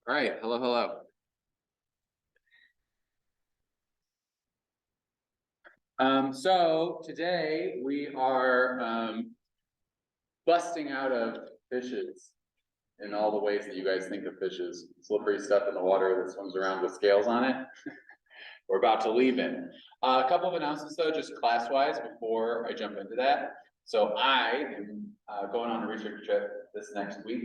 All right, hello, hello. So today we are busting out of fishes in all the ways that you guys think of fishes. Slippery stuff in the water that swims around with scales on it. We're about to leave it. A couple of announcements though, just class-wise before I jump into that. So I am going on a research trip this next week.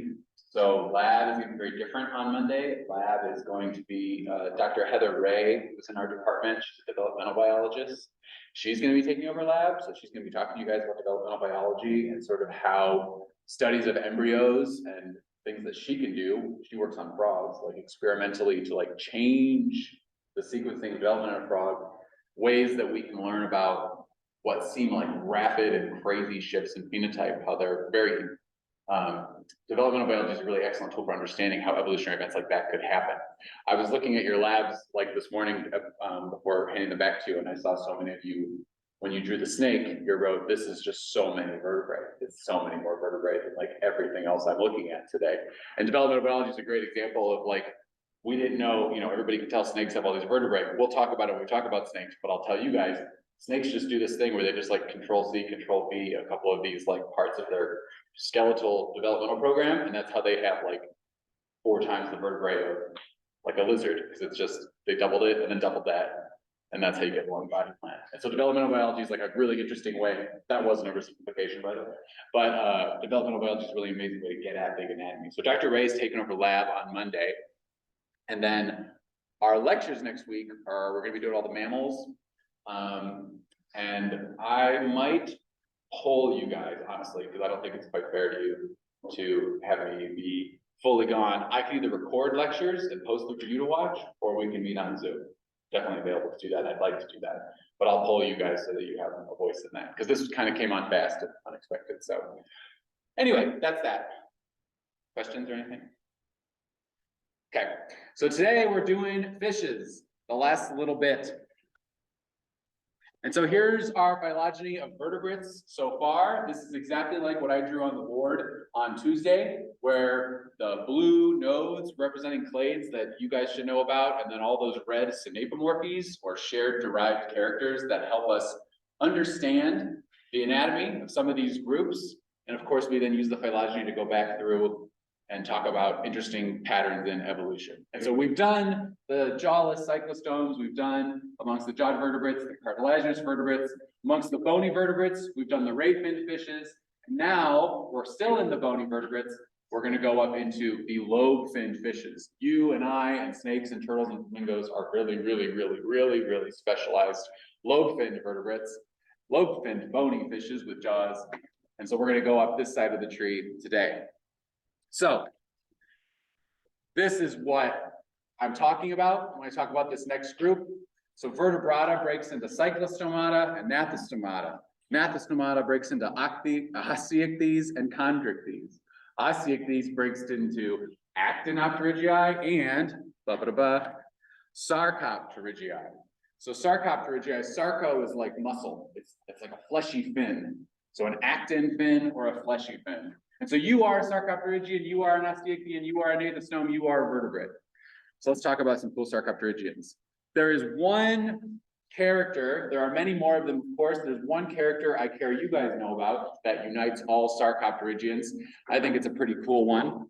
So lab is going to be very different on Monday. Lab is going to be Dr. Heather Ray, who's in our department. She's a developmental biologist. She's going to be taking over lab. So she's going to be talking to you guys about developmental biology and sort of how studies of embryos and things that she can do. She works on frogs, like experimentally to like change the sequencing of development of a frog, ways that we can learn about what seem like rapid and crazy shifts in phenotype, how they're very developmental biology is a really excellent tool for understanding how evolutionary events like that could happen. I was looking at your labs like this morning before handing them back to you, and I saw so many of you, when you drew the snake, you wrote, this is just so many vertebrae. It's so many more vertebrae than like everything else I'm looking at today. And developmental biology is a great example of like, we didn't know, everybody can tell snakes have all these vertebrae. We'll talk about it when we talk about snakes, but I'll tell you guys, snakes just do this thing where they just like Control C, Control V, a couple of these like parts of their skeletal developmental program, and that's how they have like 4 times the vertebrae of like a lizard, because it's just, they doubled it and then doubled that, and that's how you get a long body plan. And so developmental biology is like a really interesting way. That wasn't oversimplification, by the way, but developmental biology is a really amazing way to get at big anatomy. So Dr. Ray's taken over lab on Monday. And then our lectures next week are, we're going to be doing all the mammals. And I might poll you guys, honestly, because I don't think it's quite fair to you to have me be fully gone. I can either record lectures and post them for you to watch, or we can meet on Zoom. Definitely available to do that. I'd like to do that. But I'll poll you guys so that you have a voice in that, because this kind of came on fast and unexpected. So anyway, that's that. Questions or anything? Okay, so today we're doing fishes, the last little bit. And so here's our phylogeny of vertebrates so far. This is exactly like what I drew on the board on Tuesday, where the blue nodes representing clades that you guys should know about, and then all those red synapomorphies or shared derived characters that help us understand the anatomy of some of these groups. And of course, we then use the phylogeny to go back through and talk about interesting patterns in evolution. And so we've done the jawless cyclostomes, we've done amongst the jawed vertebrates, the cartilaginous vertebrates, amongst the bony vertebrates, we've done the ray-finned fishes, and now we're still in the bony vertebrates, we're gonna go up into the lobe-finned fishes. You and I and snakes and turtles and flamingos are really specialized lobe-finned vertebrates, lobe-finned bony fishes with jaws. And so we're gonna go up this side of the tree today. So this is what I'm talking about when I talk about this next group. So vertebrata breaks into cyclostomata and gnathostomata. Gnathostomata breaks into osteichthyes and chondrichthyes. Osteichthyes breaks into actinopterygii and sarcopterygii. So sarcopterygii, sarco is like muscle. It's like a fleshy fin. So an actin fin or a fleshy fin. And so you are a sarcopterygian, you are an osteichthy, and you are a gnathostome, you are a vertebrate. So let's talk about some cool sarcopterygians. There is one character, there are many more of them, of course. There's one character I care you guys know about that unites all sarcopterygians. I think it's a pretty cool one.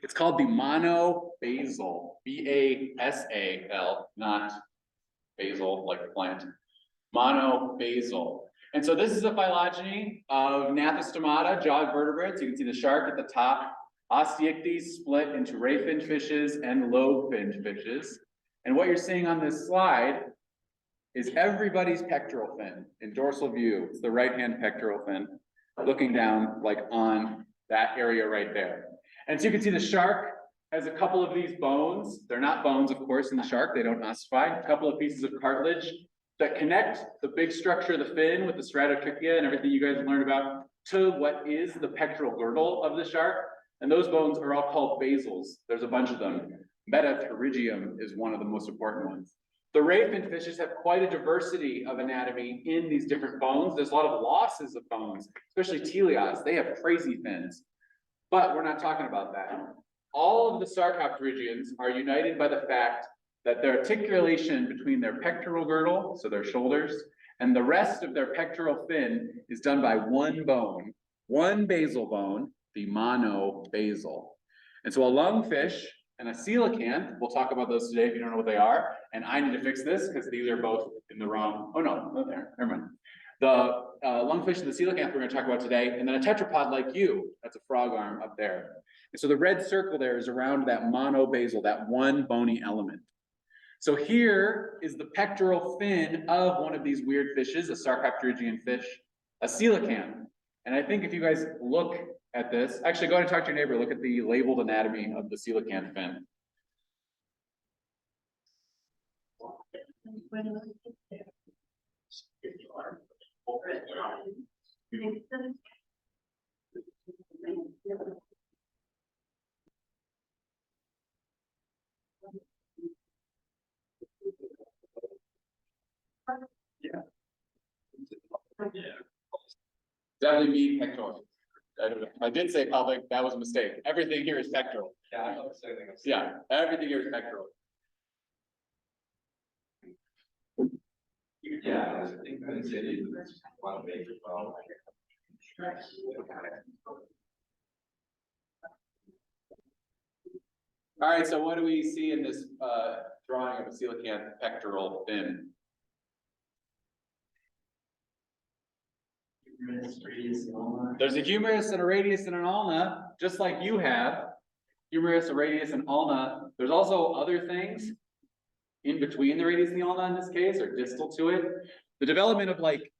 It's called the monobasal, B-A-S-A-L, not basil like the plant. Monobasal. And so this is a phylogeny of gnathostomata, jawed vertebrates. You can see the shark at the top. Osteichthyes split into ray-finned fishes and lobe-finned fishes. And what you're seeing on this slide is everybody's pectoral fin in dorsal view. It's the right-hand pectoral fin, looking down like on that area right there. And so you can see the shark has a couple of these bones. They're not bones, of course, in the shark. They don't ossify. A couple of pieces of cartilage that connect the big structure of the fin with the stratotrachea and everything you guys have learned about to what is the pectoral girdle of the shark. And those bones are all called basals. There's a bunch of them. Metapterygium is one of the most important ones. The ray-finned fishes have quite a diversity of anatomy in these different bones. There's a lot of losses of bones, especially teleosts. They have crazy fins. But we're not talking about that. all of the sarcopterygians are united by the fact that their articulation between their pectoral girdle, so their shoulders, and the rest of their pectoral fin is done by one bone, one basal bone, the monobasal. And so a lungfish and a coelacanth, we'll talk about those today if you don't know what they are, and I need to fix this because these are both in the wrong, oh no, there, never mind. The lungfish and the coelacanth we're gonna talk about today, and then a tetrapod like you, that's a frog arm up there. And so the red circle there is around that monobasal, that one bony element. So here is the pectoral fin of one of these weird fishes, a sarcopterygian fish, a coelacanth. And I think if you guys look at this, actually go ahead and talk to your neighbor, look at the labeled anatomy of the coelacanth fin. Yeah. Definitely mean pectoral. I did say pelvic, that was a mistake. Everything here is pectoral. Yeah, everything here is pectoral. Yeah, I think I said it was one way to go. All right, so what do we see in this drawing of a coelacanth pectoral fin? There's a humerus and a radius and an ulna, just like you have. Humerus, a radius, and ulna. There's also other things in between the radius and the ulna in this case, or distal to it. The development of like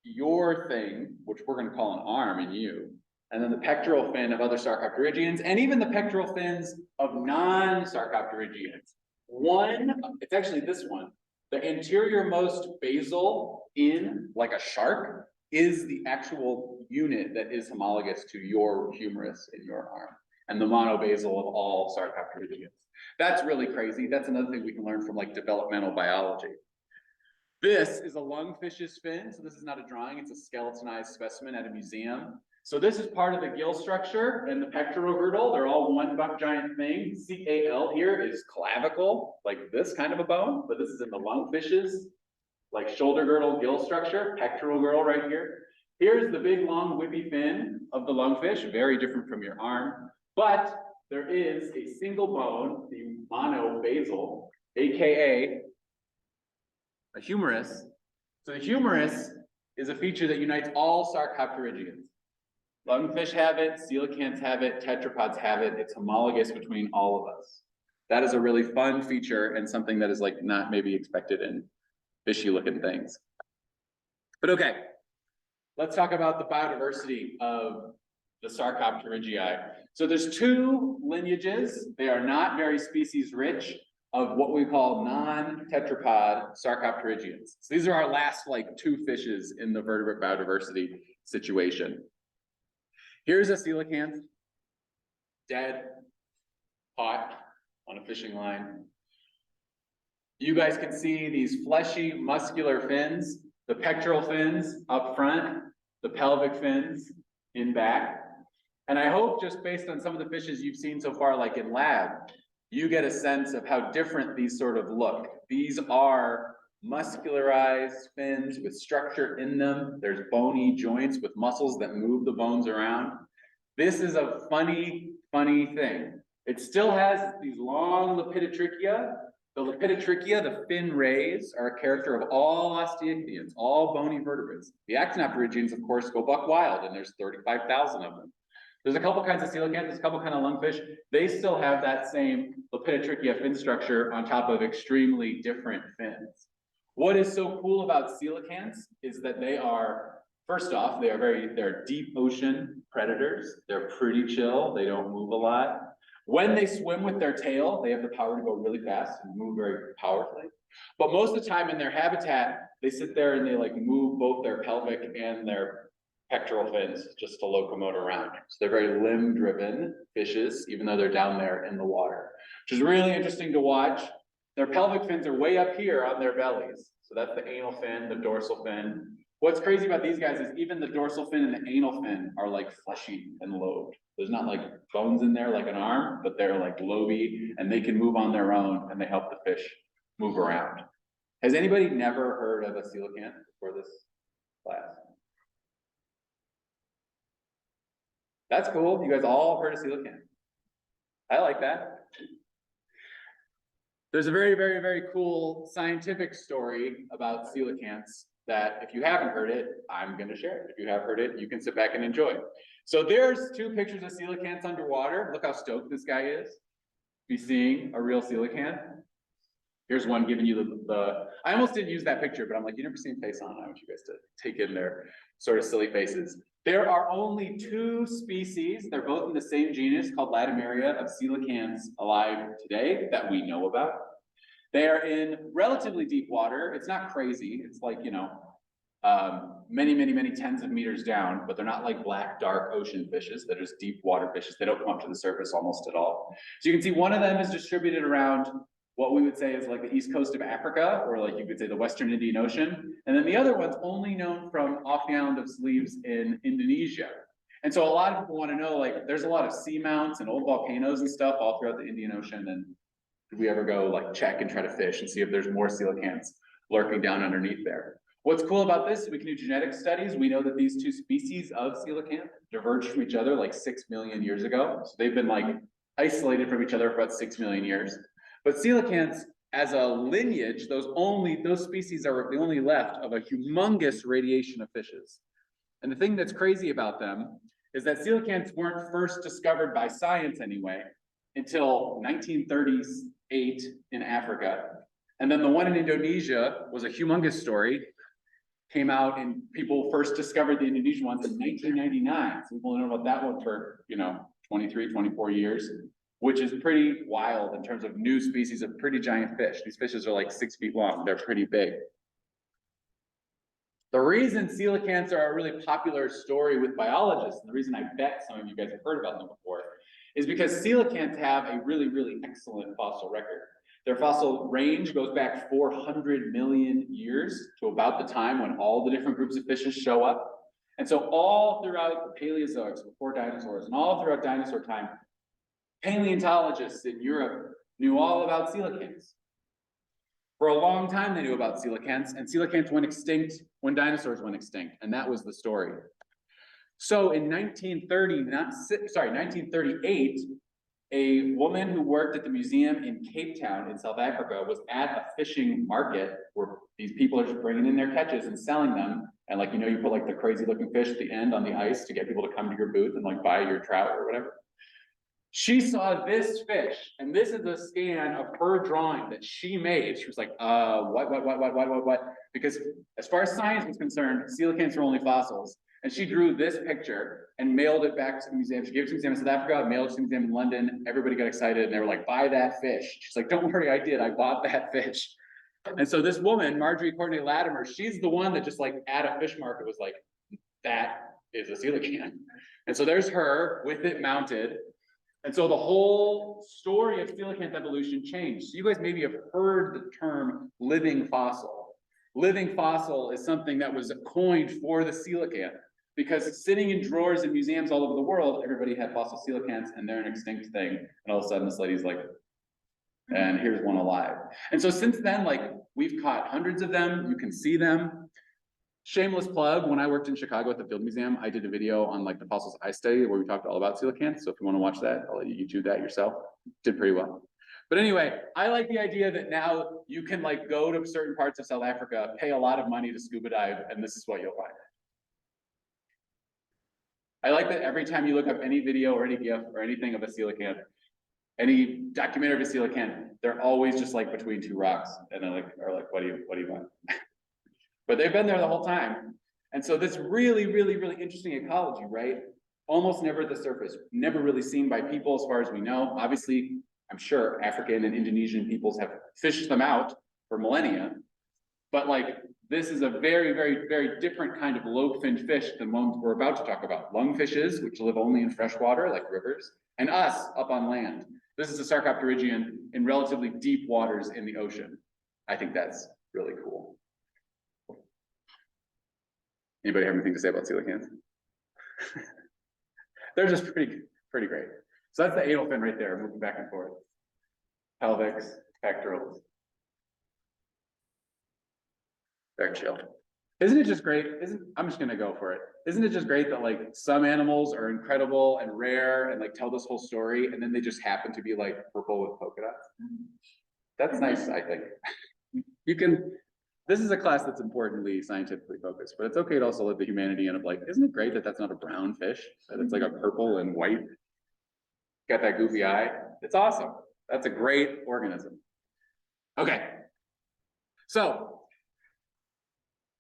your thing, which we're going to call an arm in you, and then the pectoral fin of other sarcopterygians, and even the pectoral fins of non-sarcopterygians. It's actually this one. The anterior-most basal in, like a shark, is the actual unit that is homologous to your humerus in your arm, and the monobasal of all sarcopterygians. That's really crazy. That's another thing we can learn from like developmental biology. This is a lungfish's fin. So this is not a drawing, it's a skeletonized specimen at a museum. So this is part of the gill structure and the pectoral girdle. They're all one giant thing. CAL here is clavicle, like this kind of a bone, but this is in the lungfish's, like shoulder girdle, gill structure, pectoral girdle right here. Here's the big long whippy fin of the lungfish, very different from your arm, but there is a single bone, the monobasal, AKA a humerus. So the humerus is a feature that unites all sarcopterygians. Lungfish have it, coelacanths have it, tetrapods have it. It's homologous between all of us. That is a really fun feature and something that is like not maybe expected in fishy looking things. But okay, let's talk about the biodiversity of the sarcopterygii. So there's two lineages. They are not very species rich of what we call non-tetrapod sarcopterygians. So these are our last like two fishes in the vertebrate biodiversity situation. Here's a coelacanth, dead, caught on a fishing line. You guys can see these fleshy, muscular fins, the pectoral fins up front, the pelvic fins in back. And I hope just based on some of the fishes you've seen so far, like in lab, you get a sense of how different these sort of look. These are muscularized fins with structure in them. There's bony joints with muscles that move the bones around. This is a funny thing. It still has these long lepidotrichia. The lepidotrichia, the fin rays, are a character of all osteichthyans, all bony vertebrates. The actinopterygians, of course, go buck wild, and there's 35,000 of them. There's a couple kinds of coelacanths, there's a couple kinds of lungfish. They still have that same lepidotrichia fin structure on top of extremely different fins. What is so cool about coelacanths is that they are, first off, they're deep ocean predators. They're pretty chill, they don't move a lot. When they swim with their tail, they have the power to go really fast and move very powerfully. But most of the time in their habitat, they sit there and they like move both their pelvic and their pectoral fins just to locomote around. So they're very limb-driven fishes, even though they're down there in the water, which is really interesting to watch. Their pelvic fins are way up here on their bellies. So that's the anal fin, the dorsal fin. What's crazy about these guys is even the dorsal fin and the anal fin are like fleshy and lobed. There's not like bones in there like an arm, but they're like loby and they can move on their own and they help the fish move around. Has anybody never heard of a coelacanth before this class? That's cool. You guys all heard of coelacanth. I like that. There's a very, very, very cool scientific story about coelacanths that if you haven't heard it, I'm going to share it. If you have heard it, you can sit back and enjoy. So there's two pictures of coelacanths underwater. Look how stoked this guy is. Be seeing a real coelacanth. Here's one giving you the I almost didn't use that picture, but I'm like, you never seen face on. I want you guys to take in their sort of silly faces. There are only two species, they're both in the same genus called Latimeria of coelacanths alive today that we know about. They are in relatively deep water. It's not crazy. It's like, you know, many, many, many tens of meters down, but they're not like black, dark ocean fishes. They're just deep water fishes. They don't come up to the surface almost at all. So you can see one of them is distributed around what we would say is like the east coast of Africa, or like you could say the Western Indian Ocean. And then the other one's only known from off the island of Sleeves in Indonesia. And so a lot of people want to know, like, there's a lot of seamounts and old volcanoes and stuff all throughout the Indian Ocean. And did we ever go like check and try to fish and see if there's more coelacanths lurking down underneath there? What's cool about this, we can do genetic studies. We know that these two species of coelacanth diverged from each other like 6 million years ago. So they've been like isolated from each other for about 6 million years. But coelacanths as a lineage, those species are the only left of a humongous radiation of fishes. And the thing that's crazy about them is that coelacanths weren't first discovered by science anyway, until 1938 in Africa. And then the one in Indonesia was a humongous story, came out and people first discovered the Indonesian ones in 1999. So we've only known about that one for, 23, 24 years. Which is pretty wild in terms of new species of pretty giant fish. These fishes are like 6 feet long, they're pretty big. The reason coelacanths are a really popular story with biologists, and the reason I bet some of you guys have heard about them before, is because coelacanths have a really, really excellent fossil record. Their fossil range goes back 400 million years to about the time when all the different groups of fishes show up. And so all throughout the Paleozoic, before dinosaurs, and all throughout dinosaur time, paleontologists in Europe knew all about coelacanths. For a long time, they knew about coelacanths, and coelacanths went extinct when dinosaurs went extinct, and that was the story. So in 1938, a woman who worked at the museum in Cape Town in South Africa was at a fishing market where these people are just bringing in their catches and selling them. And like, you put like the crazy looking fish at the end on the ice to get people to come to your booth and like buy your trout or whatever. She saw this fish, and this is a scan of her drawing that she made. She was like, what? Because as far as science was concerned, coelacanths were only fossils. And she drew this picture and mailed it back to the museum. She gave it to the museum in South Africa, mailed it to the museum in London. Everybody got excited, and they were like, buy that fish. She's like, don't worry, I did. I bought that fish. And so this woman, Marjorie Courtney Latimer, she's the one that just like at a fish market was like, that is a coelacanth. And so there's her with it mounted. And so the whole story of coelacanth evolution changed. So you guys maybe have heard the term living fossil. Living fossil is something that was coined for the coelacanth because sitting in drawers in museums all over the world, everybody had fossil coelacanths and they're an extinct thing. And all of a sudden this lady's like, and here's one alive. And so since then, like we've caught hundreds of them, you can see them. Shameless plug, when I worked in Chicago at the Field Museum, I did a video on like the fossils I studied where we talked all about coelacanths. So if you want to watch that, I'll let you YouTube that yourself. Did pretty well. But anyway, I like the idea that now you can like go to certain parts of South Africa, pay a lot of money to scuba dive, and this is what you'll find. I like that every time you look up any video or any GIF or anything of a coelacanth, any documentary of a coelacanth, they're always just like between two rocks, and they're like, what do you want? But they've been there the whole time. And so this really, really, really interesting ecology, right? Almost never at the surface, never really seen by people as far as we know. Obviously, I'm sure African and Indonesian peoples have fished them out for millennia. But like, this is a very, very, very different kind of lobe-finned fish than ones we're about to talk about. Lungfishes, which live only in fresh water, like rivers, and us up on land. This is a Sarcopterygian in relatively deep waters in the ocean. I think that's really cool. Anybody have anything to say about coelacanths? They're just pretty great. So that's the anal fin right there, moving back and forth. Pelvics, pectorals. Very chill. Isn't it just great? I'm just gonna go for it. Isn't it just great that like some animals are incredible and rare and like tell this whole story and then they just happen to be like purple with polka dots? That's nice, I think. This is a class that's importantly scientifically focused, but it's okay to also let the humanity in of like, isn't it great that that's not a brown fish? That it's like a purple and white? Got that goofy eye? It's awesome. That's a great organism. Okay. So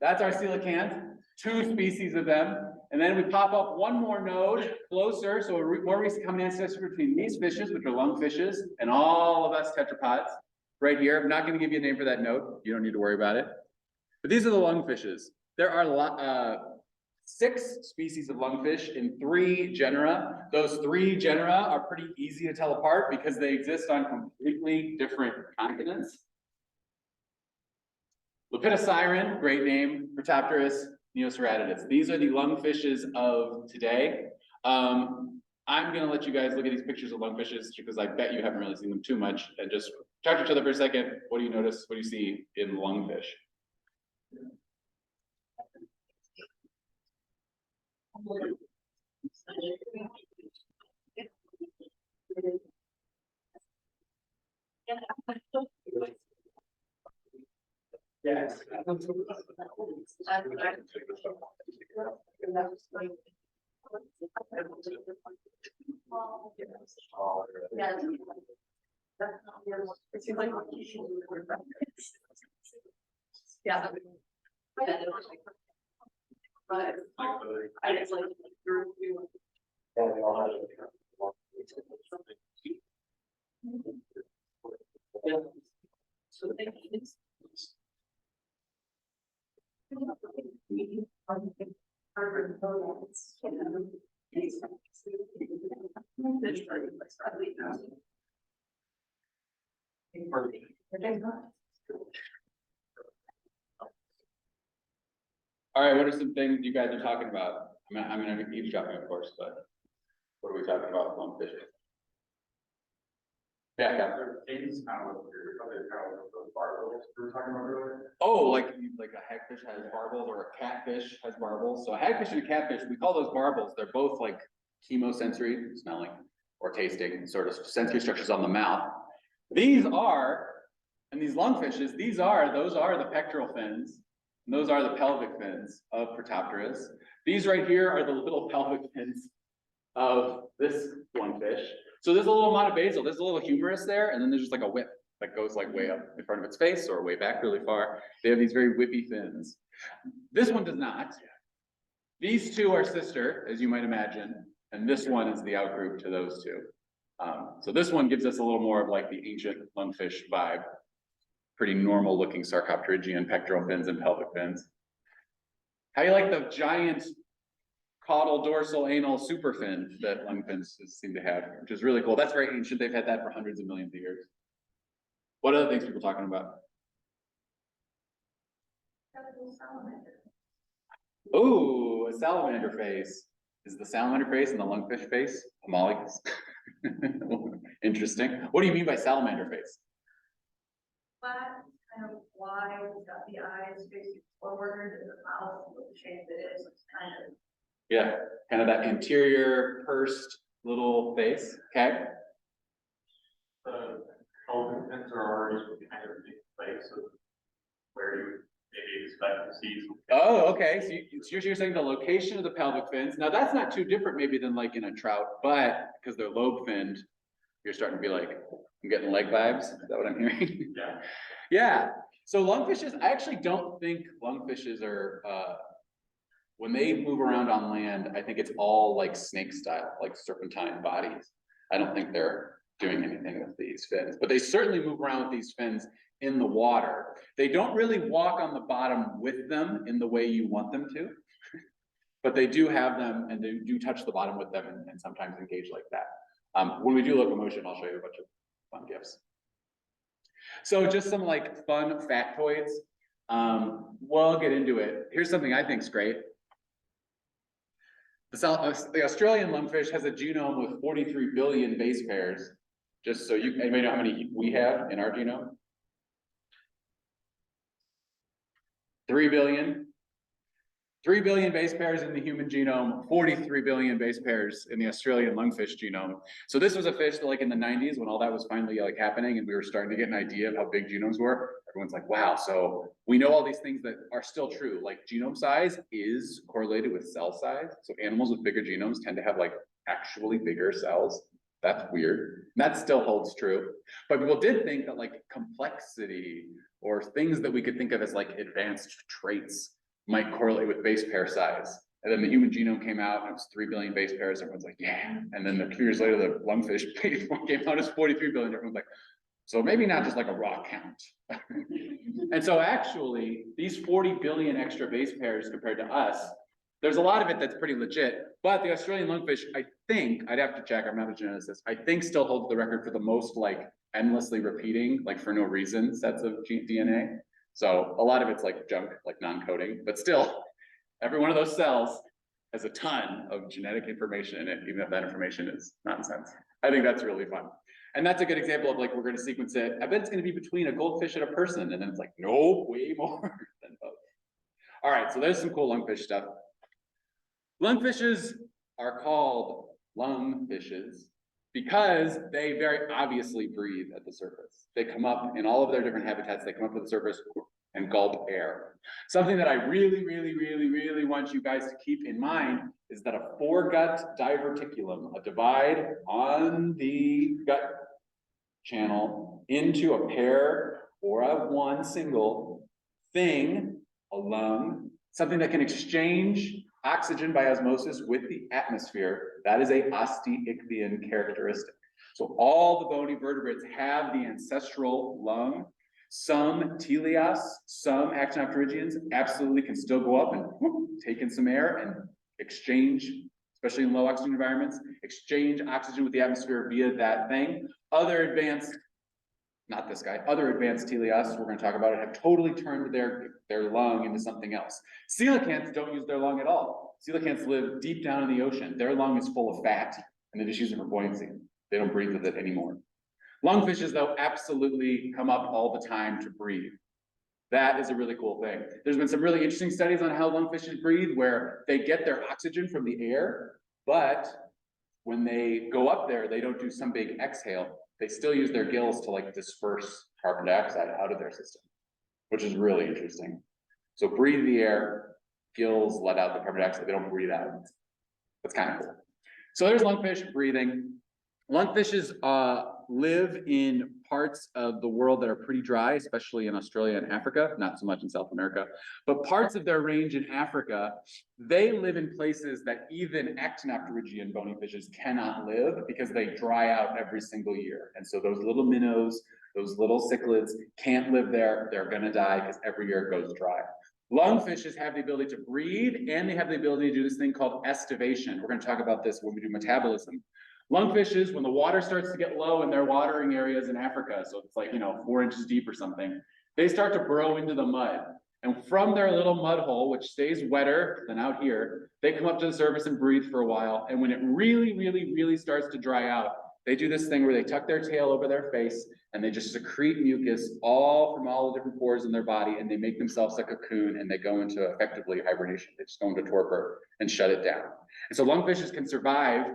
that's our coelacanth, 2 species of them. And then we pop up one more node closer. So more recent common ancestor between these fishes, which are lungfishes, and all of us tetrapods right here. I'm not going to give you a name for that node. You don't need to worry about it. But these are the lungfishes. There are 6 species of lungfish in 3 genera. Those 3 genera are pretty easy to tell apart because they exist on completely different continents. Lepidosiren, great name, Protopterus, Neoceratidus. These are the lungfishes of today. I'm gonna let you guys look at these pictures of lungfishes because I bet you haven't really seen them too much, and just talk to each other for a second. What do you notice? What do you see in lungfish? Yes. Yeah. But I just like All right, what are some things you guys are talking about? I'm gonna be eavesdropping, of course, but what are we talking about with lungfish? Yeah, Things kind of what you're probably kind of those barbels we were talking about earlier. oh, like a hagfish has barbels or a catfish has barbels. So a hagfish and a catfish, we call those barbels. They're both like chemosensory, smelling or tasting sort of sensory structures on the mouth. These are, and these lungfishes, those are the pectoral fins. And those are the pelvic fins of Protopterus. These right here are the little pelvic fins of this lungfish. So there's a little monovasal, there's a little humerus there, and then there's just like a whip that goes like way up in front of its face or way back really far. They have these very whippy fins. This one does not. These 2 are sister, as you might imagine, and this one is the outgroup to those 2. So this one gives us a little more of like the ancient lungfish vibe. Pretty normal looking sarcopterygian pectoral fins and pelvic fins. How do you like the giant caudal dorsal anal superfin that lungfins seem to have, which is really cool. That's very ancient. They've had that for hundreds of millions of years. What other things people talking about? Oh, a salamander face. Is the salamander face and the lungfish face homologous? Interesting. What do you mean by salamander face? flat, kind of wide, it's got the eyes facing forward and the mouth with the shape it is, it's kind of. Yeah, kind of that interior pursed little face, okay? The pelvic fins are already kind of big place of where you maybe expect to see. Oh, okay, so you're saying the location of the pelvic fins. Now that's not too different maybe than like in a trout, but because they're lobe finned, you're starting to be like, I'm getting leg vibes, is that what I'm hearing? Yeah. Yeah, so lungfishes, I actually don't think lungfishes are, when they move around on land, I think it's all like snake style, like serpentine bodies. I don't think they're doing anything with these fins, but they certainly move around with these fins in the water. They don't really walk on the bottom with them in the way you want them to, but they do have them and they do touch the bottom with them and sometimes engage like that. When we do locomotion, I'll show you a bunch of fun gifs. So just some like fun factoids. We'll get into it. Here's something I think is great. The Australian lungfish has a genome with 43 billion base pairs. Just so you, anybody know how many we have in our genome? 3 billion. 3 billion base pairs in the human genome, 43 billion base pairs in the Australian lungfish genome. So this was a fish that, like, in the 90s, when all that was finally like happening and we were starting to get an idea of how big genomes were, everyone's like, wow, so we know all these things that are still true. Like, genome size is correlated with cell size. So animals with bigger genomes tend to have like actually bigger cells. That's weird. That still holds true. But people did think that like complexity or things that we could think of as like advanced traits might correlate with base pair size. And then the human genome came out and it was 3 billion base pairs. Everyone's like, yeah. And then a few years later, the lungfish came out as 43 billion. Everyone's like, so maybe not just like a raw count. And so actually, these 40 billion extra base pairs compared to us, there's a lot of it that's pretty legit. But the Australian lungfish, I think, I'd have to check, I'm not a geneticist, I think still holds the record for the most like endlessly repeating, like for no reason, sets of DNA. So a lot of it's like junk, like non-coding, but still, every one of those cells has a ton of genetic information in it, even if that information is nonsense. I think that's really fun. And that's a good example of like, we're going to sequence it. I bet it's going to be between a goldfish and a person. And then it's like, no, way more than both. All right, so there's some cool lungfish stuff. Lungfishes are called lungfishes because they very obviously breathe at the surface. They come up in all of their different habitats, they come up to the surface and gulp air. Something that I really want you guys to keep in mind is that a foregut diverticulum, a divide on the gut channel into a pair or a one single thing, a lung, something that can exchange oxygen by osmosis with the atmosphere, that is a osteichthyan characteristic. So all the bony vertebrates have the ancestral lung. Some teleosts, some actinopterygians absolutely can still go up and take in some air and exchange, especially in low oxygen environments, exchange oxygen with the atmosphere via that thing. Other advanced, not this guy, other advanced teleosts we're going to talk about it have totally turned their lung into something else. Coelacanths don't use their lung at all. Coelacanths live deep down in the ocean. Their lung is full of fat and they just use it for buoyancy. They don't breathe with it anymore. Lungfishes, though, absolutely come up all the time to breathe. That is a really cool thing. There's been some really interesting studies on how lungfishes breathe where they get their oxygen from the air, but when they go up there, they don't do some big exhale. They still use their gills to like disperse carbon dioxide out of their system, which is really interesting. So breathe the air, gills let out the carbon dioxide, they don't breathe out. That's kind of cool. So there's lungfish breathing. Lungfishes live in parts of the world that are pretty dry, especially in Australia and Africa, not so much in South America, but parts of their range in Africa, they live in places that even actinopterygian bony fishes cannot live because they dry out every single year. And so those little minnows, those little cichlids can't live there. They're gonna die because every year it goes dry. Lungfishes have the ability to breathe and they have the ability to do this thing called estivation. We're gonna talk about this when we do metabolism. Lungfishes, when the water starts to get low in their watering areas in Africa, so it's like, 4 inches deep or something, they start to burrow into the mud. And from their little mud hole, which stays wetter than out here, they come up to the surface and breathe for a while. And when it really starts to dry out, they do this thing where they tuck their tail over their face and they just secrete mucus all from all the different pores in their body, and they make themselves a cocoon and they go into effectively hibernation. They just go into torpor and shut it down. And so lungfishes can survive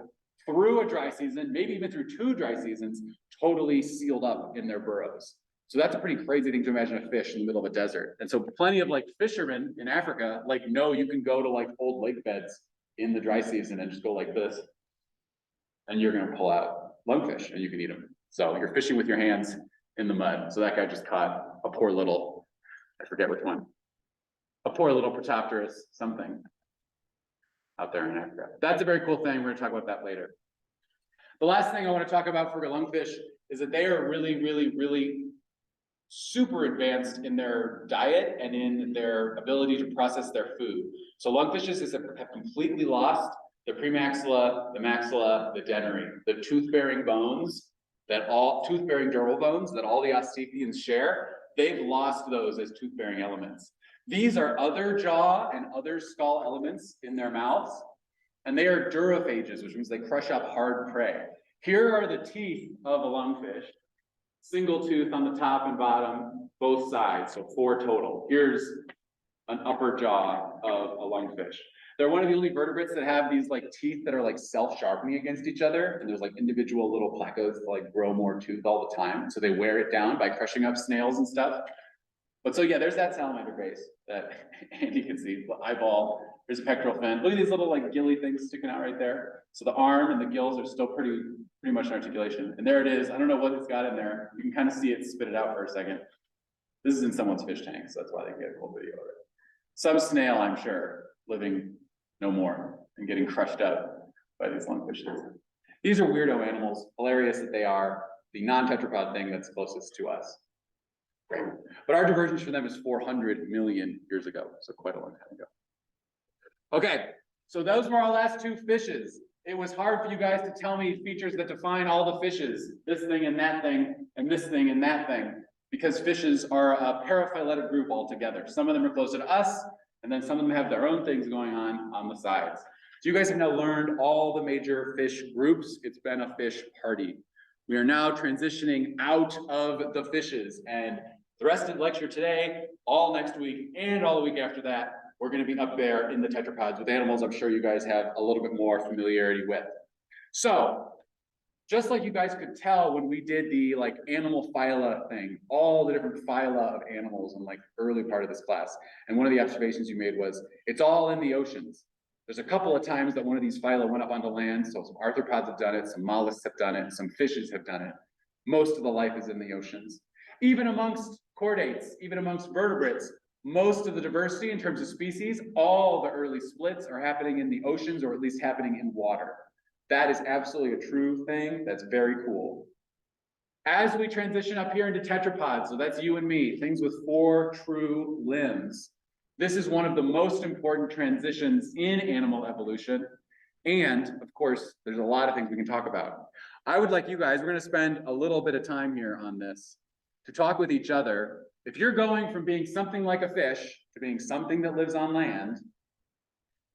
through a dry season, maybe even through 2 dry seasons, totally sealed up in their burrows. So that's a pretty crazy thing to imagine a fish in the middle of a desert. And so plenty of like fishermen in Africa, like, know you can go to like old lake beds in the dry season and just go like this. And you're gonna pull out lungfish and you can eat them. So you're fishing with your hands in the mud. So that guy just caught a poor little, I forget which one, a poor little Protopterus something out there in Africa. That's a very cool thing. We're gonna talk about that later. The last thing I want to talk about for lungfish is that they are really super advanced in their diet and in their ability to process their food. So lungfishes have completely lost the premaxilla, the maxilla, the dentary, the tooth-bearing bones tooth-bearing dermal bones that all the osteichthyans share. They've lost those as tooth-bearing elements. These are other jaw and other skull elements in their mouths and they are durophages, which means they crush up hard prey. Here are the teeth of a lungfish. Single tooth on the top and bottom, both sides, so 4 total. Here's an upper jaw of a lungfish. They're one of the only vertebrates that have these like teeth that are like self-sharpening against each other, and there's like individual little plecos that like grow more tooth all the time, so they wear it down by crushing up snails and stuff. But so yeah, there's that salamander face that Andy can see, the eyeball, there's a pectoral fin. Look at these little like gilly things sticking out right there. So the arm and the gills are still pretty much in articulation. And there it is. I don't know what it's got in there. You can kind of see it spit it out for a second. This is in someone's fish tank, so that's why they get a whole video of it. Some snail, I'm sure, living no more and getting crushed up by these lungfishes. These are weirdo animals, hilarious that they are, the non-tetrapod thing that's closest to us. But our divergence from them is 400 million years ago, so quite a long time ago. Okay, so those were our last 2 fishes. It was hard for you guys to tell me features that define all the fishes, this thing and that thing, and this thing and that thing, because fishes are a paraphyletic group altogether. Some of them are closer to us, and then some of them have their own things going on the sides. So you guys have now learned all the major fish groups. It's been a fish party. We are now transitioning out of the fishes, and the rest of the lecture today, all next week, and all the week after that, we're going to be up there in the tetrapods with animals I'm sure you guys have a little bit more familiarity with. So, just like you guys could tell when we did the like animal phyla thing, all the different phyla of animals in like early part of this class, and one of the observations you made was, it's all in the oceans. There's a couple of times that one of these phyla went up onto land, so some arthropods have done it, some mollusks have done it, some fishes have done it. Most of the life is in the oceans. Even amongst chordates, even amongst vertebrates, most of the diversity in terms of species, all the early splits are happening in the oceans, or at least happening in water. That is absolutely a true thing. That's very cool. As we transition up here into tetrapods, so that's you and me, things with 4 true limbs. This is one of the most important transitions in animal evolution. And of course, there's a lot of things we can talk about. I would like you guys, we're going to spend a little bit of time here on this to talk with each other. If you're going from being something like a fish to being something that lives on land,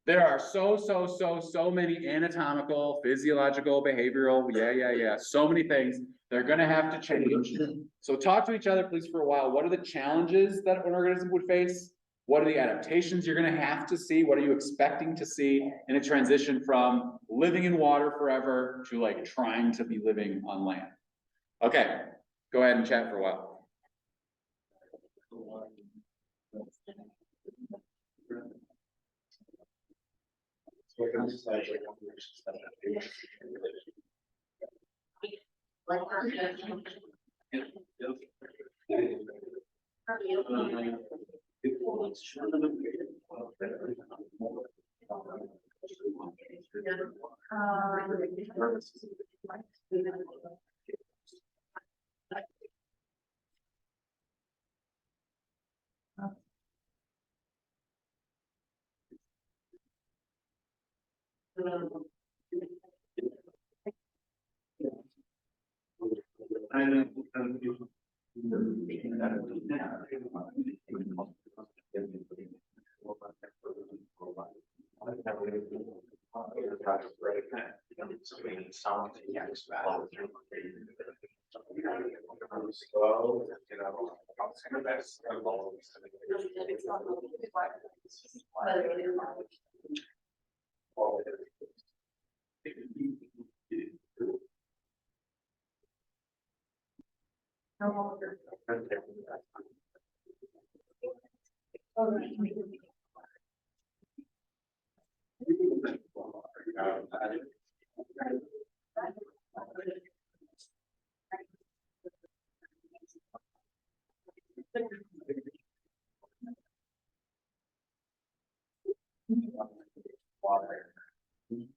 there are so many anatomical, physiological, behavioral, so many things that are going to have to change. So talk to each other, please, for a while. What are the challenges that an organism would face? What are the adaptations you're going to have to see? What are you expecting to see in a transition from living in water forever to like trying to be living on land? Okay, go ahead and chat for a while.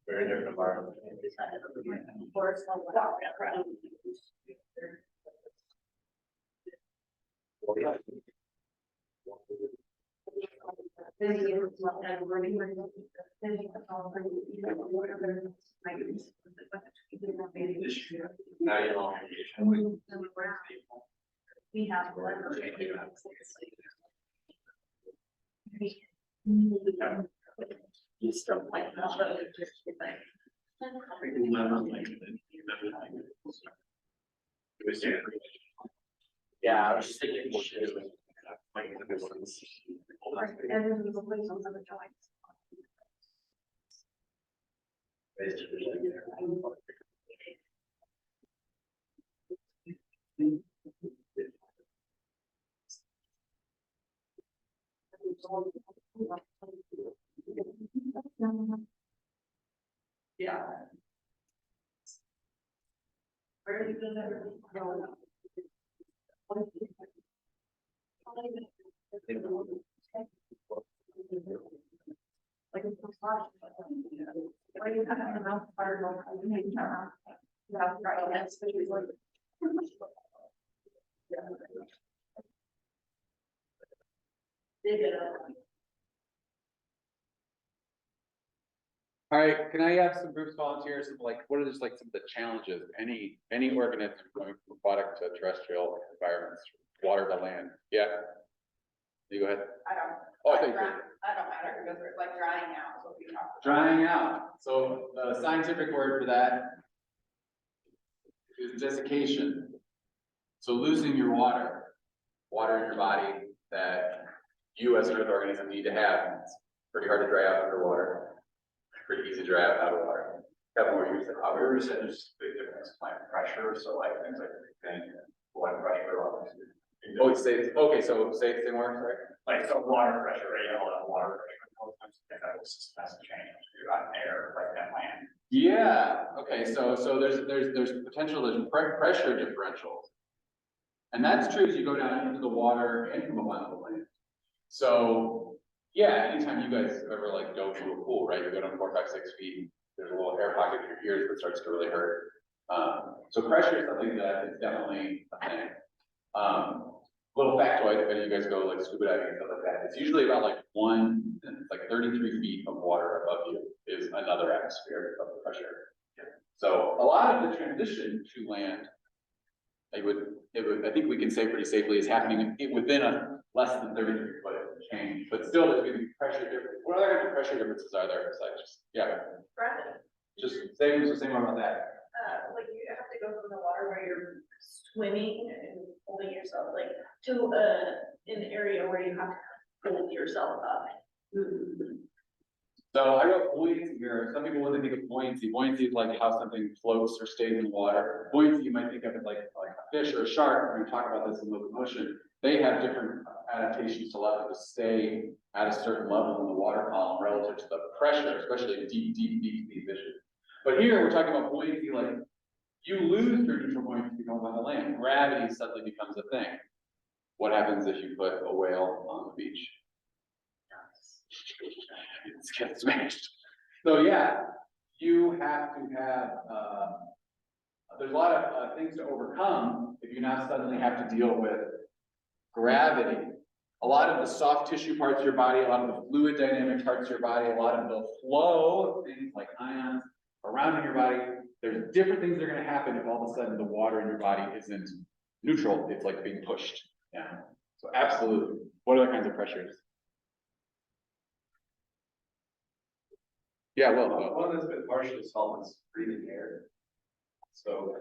Very different environment. Now you know. We have. You still like. Yeah, I was just thinking. And then the place on the joints. Yeah. Where you gonna like a massage. Why you have a mouth fire going on, you need to turn around. You have to try to get especially like. Dig it up. All right, can I have some groups volunteer, some like, what are just like some of the challenges, any organism going from aquatic to terrestrial environments, water to land? Yeah. You go ahead. I don't. Oh, I think I don't matter because it's like drying out, so we talk. drying out. So the scientific word for that is desiccation. So losing your water in your body that you as an earth organism need to have. It's pretty hard to dry out underwater. Pretty easy to dry out of water. Have more use of We said there's a big difference in like pressure, so like things like breathing, blood pressure, obviously. Oh, it's safe. Okay, so say more, sorry. Like so water pressure, right? You know, water pressure, if that was just has to change, you're on air, like that land. Yeah, okay, so there's potential, there's pressure differentials. And that's true as you go down into the water and come up onto the land. So, yeah, anytime you guys ever like dove into a pool, right, you go down 4, 5, 6 feet, there's a little air pocket in your ears that starts to really hurt. So pressure is something that is definitely a thing. Little factoid, if any of you guys go like scuba diving and stuff like that, it's usually about like 33 feet of water above you is another atmosphere of pressure. So a lot of the transition to land, I think we can say pretty safely is happening within a less than 33 foot change, but still there's gonna be pressure difference. What other kinds of pressure differences are there besides just, yeah, Gravity. just say more about that. Like you have to go from the water where you're swimming and holding yourself like to an area where you have to hold yourself up. So I wrote buoyancy here. Some people wouldn't think of buoyancy. Buoyancy is like how something floats or stays in the water. Buoyancy, you might think of it like a fish or a shark. We're going to talk about this in locomotion. They have different adaptations to level to stay at a certain level in the water column relative to the pressure, especially deep fishes. But here we're talking about buoyancy, like you lose your neutral buoyancy going on the land. Gravity suddenly becomes a thing. What happens if you put a whale on the beach? It's get smashed. So yeah, you have to have, there's a lot of things to overcome if you now suddenly have to deal with gravity. A lot of the soft tissue parts of your body, a lot of the fluid dynamic parts of your body, a lot of the flow of things like ions around in your body. There's different things that are going to happen if all of a sudden the water in your body isn't neutral. It's like being pushed. Yeah. So absolutely. What other kinds of pressures? Yeah, well, One that's been partially solved is breathing air. So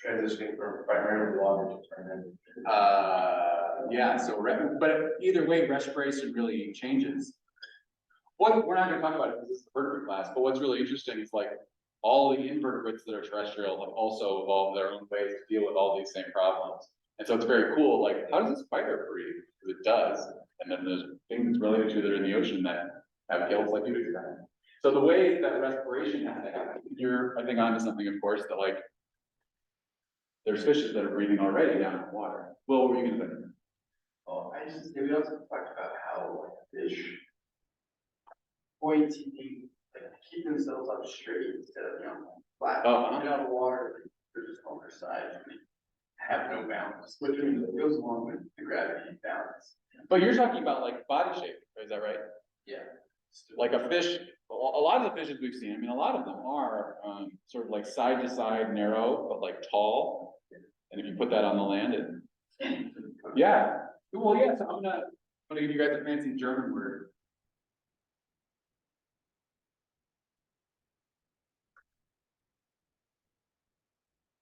transitioning from primarily water to turn yeah, so, but either way, respiration really changes. What, we're not gonna talk about it because this is the vertebrate class, but what's really interesting is like all the invertebrates that are terrestrial have also evolved their own ways to deal with all these same problems. And so it's very cool, like, how does a spider breathe? Because it does. And then there's things related to that are in the ocean that have gills like you do. So the ways that respiration has to happen, you're, I think, onto something, of course, that like, there's fishes that are breathing already down in the water. Well, what were you gonna say? Oh, we also talked about how like fish pointy, like keep themselves up straight instead of, flat. Uh-huh. Get out of the water, they're just on their side, and they have no balance, which goes along with the gravity balance. But you're talking about like body shape, is that right? Yeah. Like a fish, a lot of the fishes we've seen, I mean, a lot of them are sort of like side to side narrow, but like tall. And if you put that on the land, it, yeah. Well, yeah, so I'm gonna give you guys a fancy German word.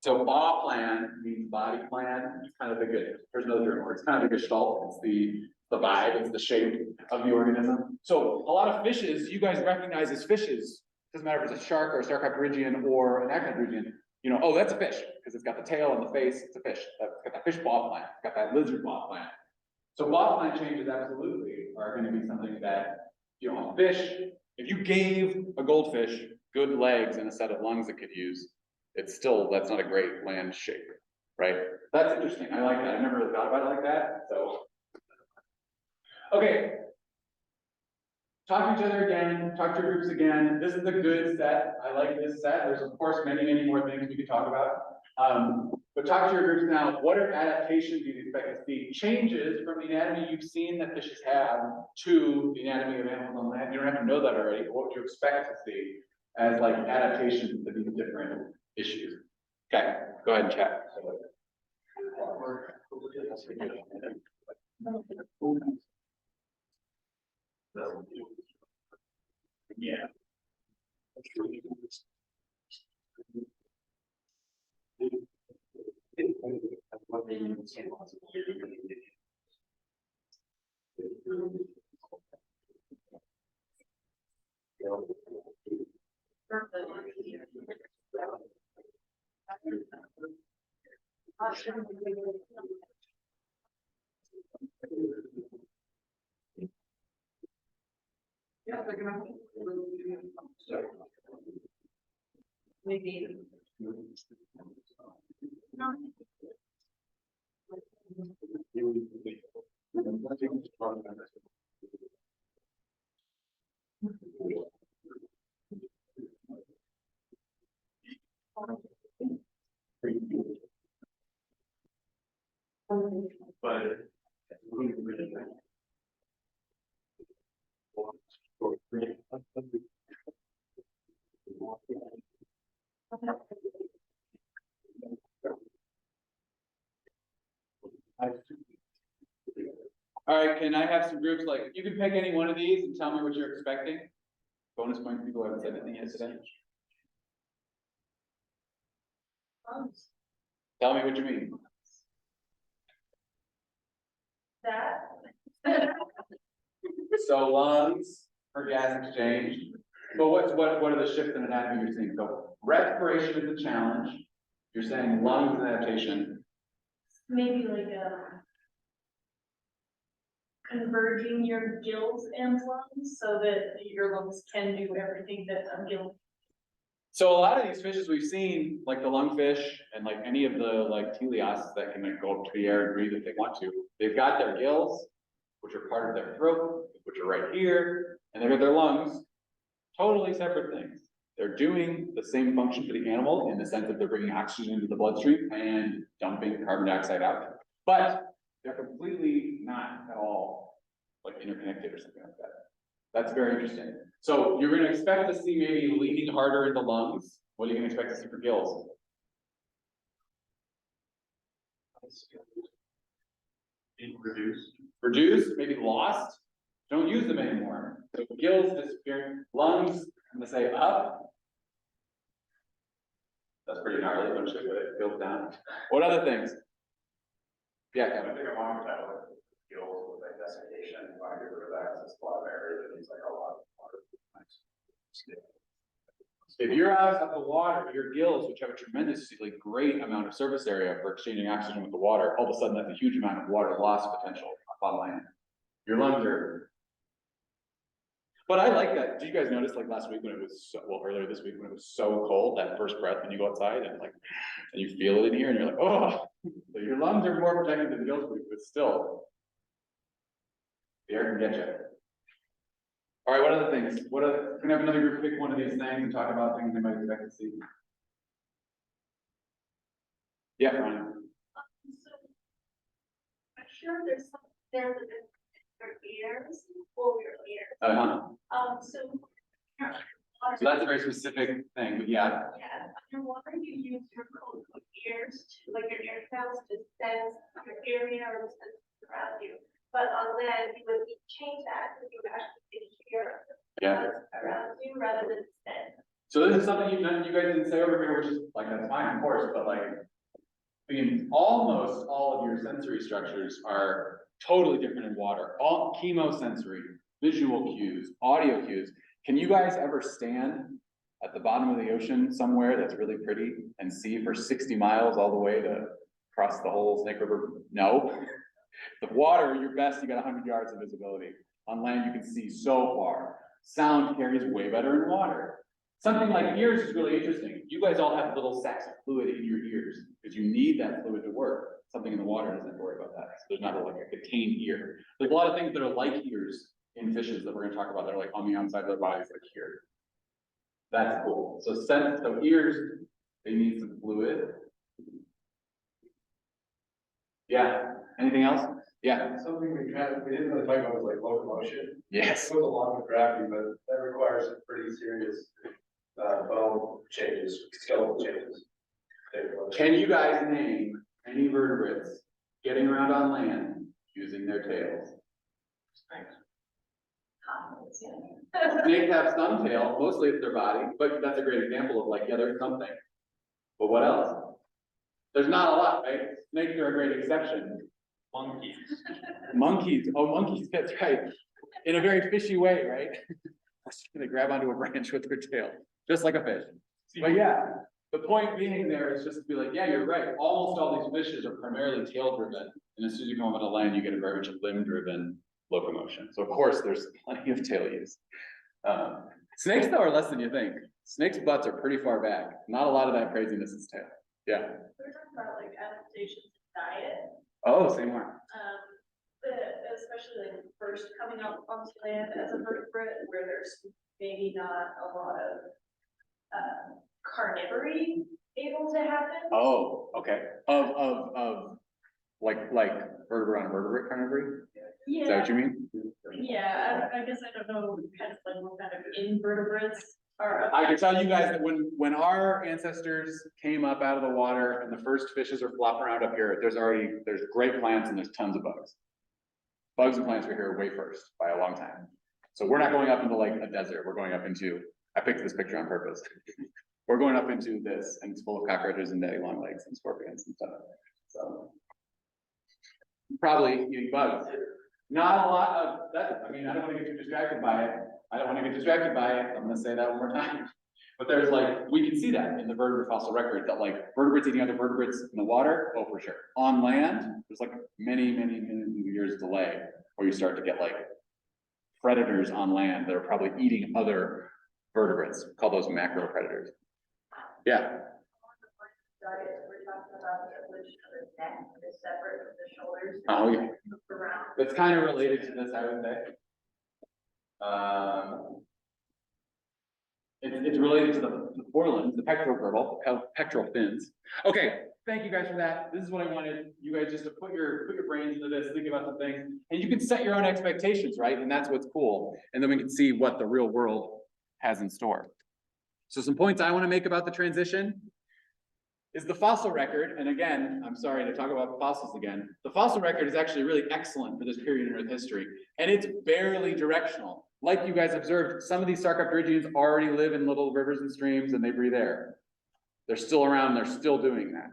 So BA plan means body plan. It's kind of the good, there's no German word. It's kind of the gestalt. It's the vibe, it's the shape of the organism. So a lot of fishes, you guys recognize as fishes. Doesn't matter if it's a shark or a Sarcopterygian or an Actinopterygian. You know, oh, that's a fish because it's got the tail and the face. It's a fish. It's got that fish BA plan. It's got that lizard BA plan. So BA plan changes absolutely are going to be something that, you know, a fish. If you gave a goldfish good legs and a set of lungs it could use, it's still, that's not a great land shape, right? That's interesting. I like that. I never really thought about it like that. So, okay. Talk to each other again, talk to your groups again. This is a good set. I like this set. There's of course many more things we could talk about. But talk to your groups now. What are adaptations you expect to see? Changes from the anatomy you've seen that fishes have to the anatomy of animals on land. You don't have to know that already, but what would you expect to see as like adaptations to these different issues? Okay, go ahead and chat. Yeah. Maybe. But. All right, can I have some groups like, you can pick any one of these and tell me what you're expecting? Bonus point people who haven't said anything yet today. Tell me what you mean. That. So lungs for gas exchange. But what are the shifts in anatomy you're seeing? So respiration is a challenge. You're saying lungs and adaptation. Maybe like converging your gills and lungs so that your lungs can do everything that a gill. So a lot of these fishes we've seen, like the lungfish and like any of the like teleosts that can like go up to the air and breathe if they want to, they've got their gills, which are part of their throat, which are right here, and they've got their lungs, totally separate things. They're doing the same function for the animal in the sense that they're bringing oxygen into the bloodstream and dumping carbon dioxide out. But they're completely not at all like interconnected or something like that. That's very interesting. So you're going to expect to see maybe leaning harder in the lungs. What are you going to expect to see for gills? Being reduced. Reduced, maybe lost. Don't use them anymore. So gills disappearing. Lungs, I'm going to say up. That's pretty gnarly. Don't you put it gills down? What other things? Yeah, Kevin. I think along with that, with gills, with like desiccation, want to get rid of that, 'cause it's a lot of area that needs like a lot of water. If you're out of the water, your gills, which have a tremendously great amount of surface area for exchanging oxygen with the water, all of a sudden that's a huge amount of water loss potential up on land. Your lungs are. But I like that. Did you guys notice like last week when it was so, well, earlier this week when it was so cold, that first breath when you go outside and like, and you feel it in here and you're like, oh, so your lungs are more protected than gills, but still, the air can get you. All right, what other things? What other, can I have another group pick one of these things and talk about things they might expect to see? Yeah, Ryan. So I'm sure there's some there that their ears, or your ears. So that's a very specific thing, but yeah. Yeah, underwater you use your cold ears, like your ear canals to sense your area or the sense around you. But on land, you would change that, because you would actually hear Yeah. what's around you rather than sense. So this is something you guys didn't say over here, which is like, that's fine, of course, but like, I mean, almost all of your sensory structures are totally different in water. All chemosensory, visual cues, audio cues. Can you guys ever stand at the bottom of the ocean somewhere that's really pretty and see for 60 miles all the way to cross the whole Snake River? No. The water, you're best, you got 100 yards of visibility. On land, you can see so far. Sound carries way better in water. Something like ears is really interesting. You guys all have little sacs of fluid in your ears because you need that fluid to work. Something in the water doesn't have to worry about that. So there's not like a contained ear. There's a lot of things that are like ears in fishes that we're going to talk about that are like on the outside of their bodies, like here. That's cool. So ears, they need some fluid. Yeah. Anything else? Yeah. Something we didn't really talk about was like locomotion. Yes. It goes along with gravity, but that requires some pretty serious bone changes, skeletal changes. Can you guys name any vertebrates getting around on land using their tails? Snakes have some tail, mostly it's their body, but that's a great example of like, yeah, there's something. But what else? There's not a lot, right? Snakes are a great exception. Monkeys. Monkeys, oh, monkeys, that's right. In a very fishy way, right? They grab onto a branch with their tail, just like a fish. But yeah, the point being there is just to be like, yeah, you're right. Almost all these fishes are primarily tail driven. And as soon as you come onto land, you get a very much limb driven locomotion. So of course, there's plenty of tail use. Snakes though are less than you think. Snakes' butts are pretty far back. Not a lot of that craziness is tail. Yeah. We're talking about like adaptations to diet, Oh, same one. especially like first coming out onto land as a vertebrate where there's maybe not a lot of carnivory able to happen. Oh, okay. Of like vertebrate on vertebrate carnivory? Is that what you mean? Yeah, I guess I don't know kind of like what kind of invertebrates are. I can tell you guys that when our ancestors came up out of the water and the first fishes are flopping around up here, there's great plants and there's tons of bugs. Bugs and plants were here way first by a long time. So we're not going up into like a desert. We're going up into, I picked this picture on purpose. We're going up into this and it's full of cockroaches and daddy long legs and scorpions and stuff. So probably eating bugs. Not a lot of that. I mean, I don't want to get too distracted by it. I'm gonna say that one more time. But there's like, we can see that in the vertebrate fossil record that like vertebrates eating other vertebrates in the water. Oh, for sure. On land, there's like many years delay where you start to get like predators on land that are probably eating other vertebrates. Call those macro predators. Yeah. Diet, we're talking about which the neck is separate from the shoulders. Oh, yeah. Around. That's kind of related to this, I would say. It's related to the forelimbs, the pectoral girdle, pectoral fins. Okay, thank you guys for that. This is what I wanted you guys just to put your brains into this, think about the things, and you can set your own expectations, right? And that's what's cool. And then we can see what the real world has in store. So some points I want to make about the transition is the fossil record, and again, I'm sorry to talk about fossils again, the fossil record is actually really excellent for this period in Earth history, and it's barely directional. Like you guys observed, some of these Sarcopterygians already live in little rivers and streams and they breathe air. They're still around, they're still doing that.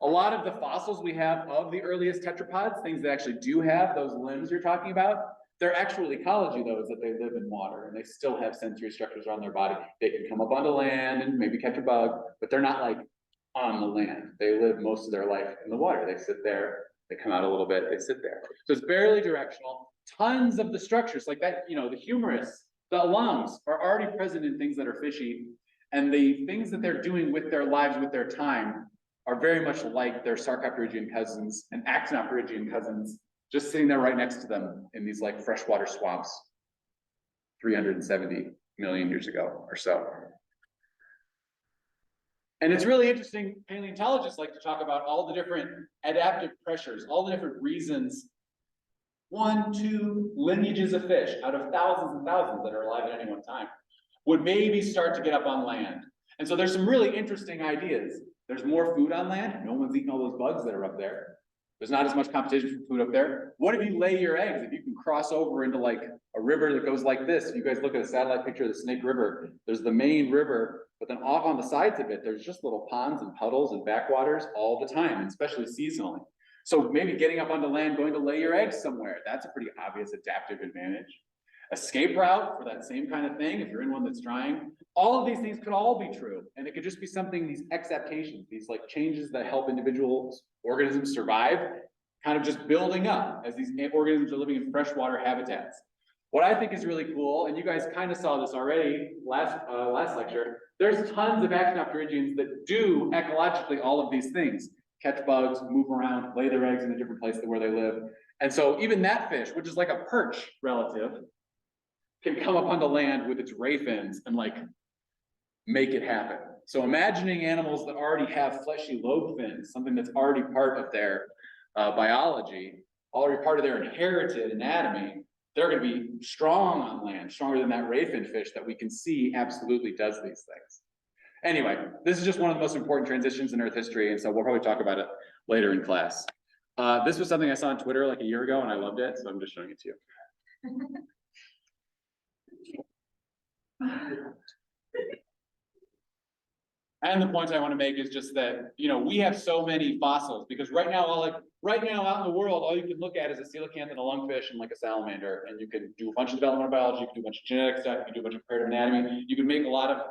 A lot of the fossils we have of the earliest tetrapods, things that actually do have those limbs you're talking about, their actual ecology though is that they live in water and they still have sensory structures on their body. They can come up onto land and maybe catch a bug, but they're not like on the land. They live most of their life in the water. They sit there, they come out a little bit, they sit there. So it's barely directional. Tons of the structures like that, you know, the humerus, the lungs are already present in things that are fishy. And the things that they're doing with their lives, with their time, are very much like their Sarcopterygian cousins and Actinopterygian cousins, just sitting there right next to them in these like freshwater swamps 370 million years ago or so. And it's really interesting, paleontologists like to talk about all the different adaptive pressures, all the different reasons, 1, 2 lineages of fish out of thousands and thousands that are alive at any one time would maybe start to get up on land. And so there's some really interesting ideas. There's more food on land. No one's eating all those bugs that are up there. There's not as much competition for food up there. What if you lay your eggs? If you can cross over into like a river that goes like this, if you guys look at a satellite picture of the Snake River, there's the main river, but then off on the sides of it, there's just little ponds and puddles and backwaters all the time, and especially seasonally. So maybe getting up onto land, going to lay your eggs somewhere, that's a pretty obvious adaptive advantage. Escape route for that same kind of thing, if you're in one that's drying. All of these things could all be true, and it could just be something, these exaptations, these like changes that help individuals, organisms survive, kind of just building up as these organisms are living in freshwater habitats. What I think is really cool, and you guys kind of saw this already last lecture, there's tons of actinopterygians that do ecologically all of these things. Catch bugs, move around, lay their eggs in a different place than where they live. And so even that fish, which is like a perch relative, can come up onto land with its ray fins and like make it happen. So imagining animals that already have fleshy lobe fins, something that's already part of their biology, already part of their inherited anatomy, they're going to be strong on land, stronger than that ray fin fish that we can see absolutely does these things. Anyway, this is just one of the most important transitions in Earth history, and so we'll probably talk about it later in class. This was something I saw on Twitter like a year ago, and I loved it, so I'm just showing it to you. And the point I want to make is just that, you know, we have so many fossils because right now out in the world, all you can look at is a coelacanth and a lungfish and like a salamander, and you can do a bunch of developmental biology, you can do a bunch of genetic stuff, you can do a bunch of comparative anatomy, you can make a lot of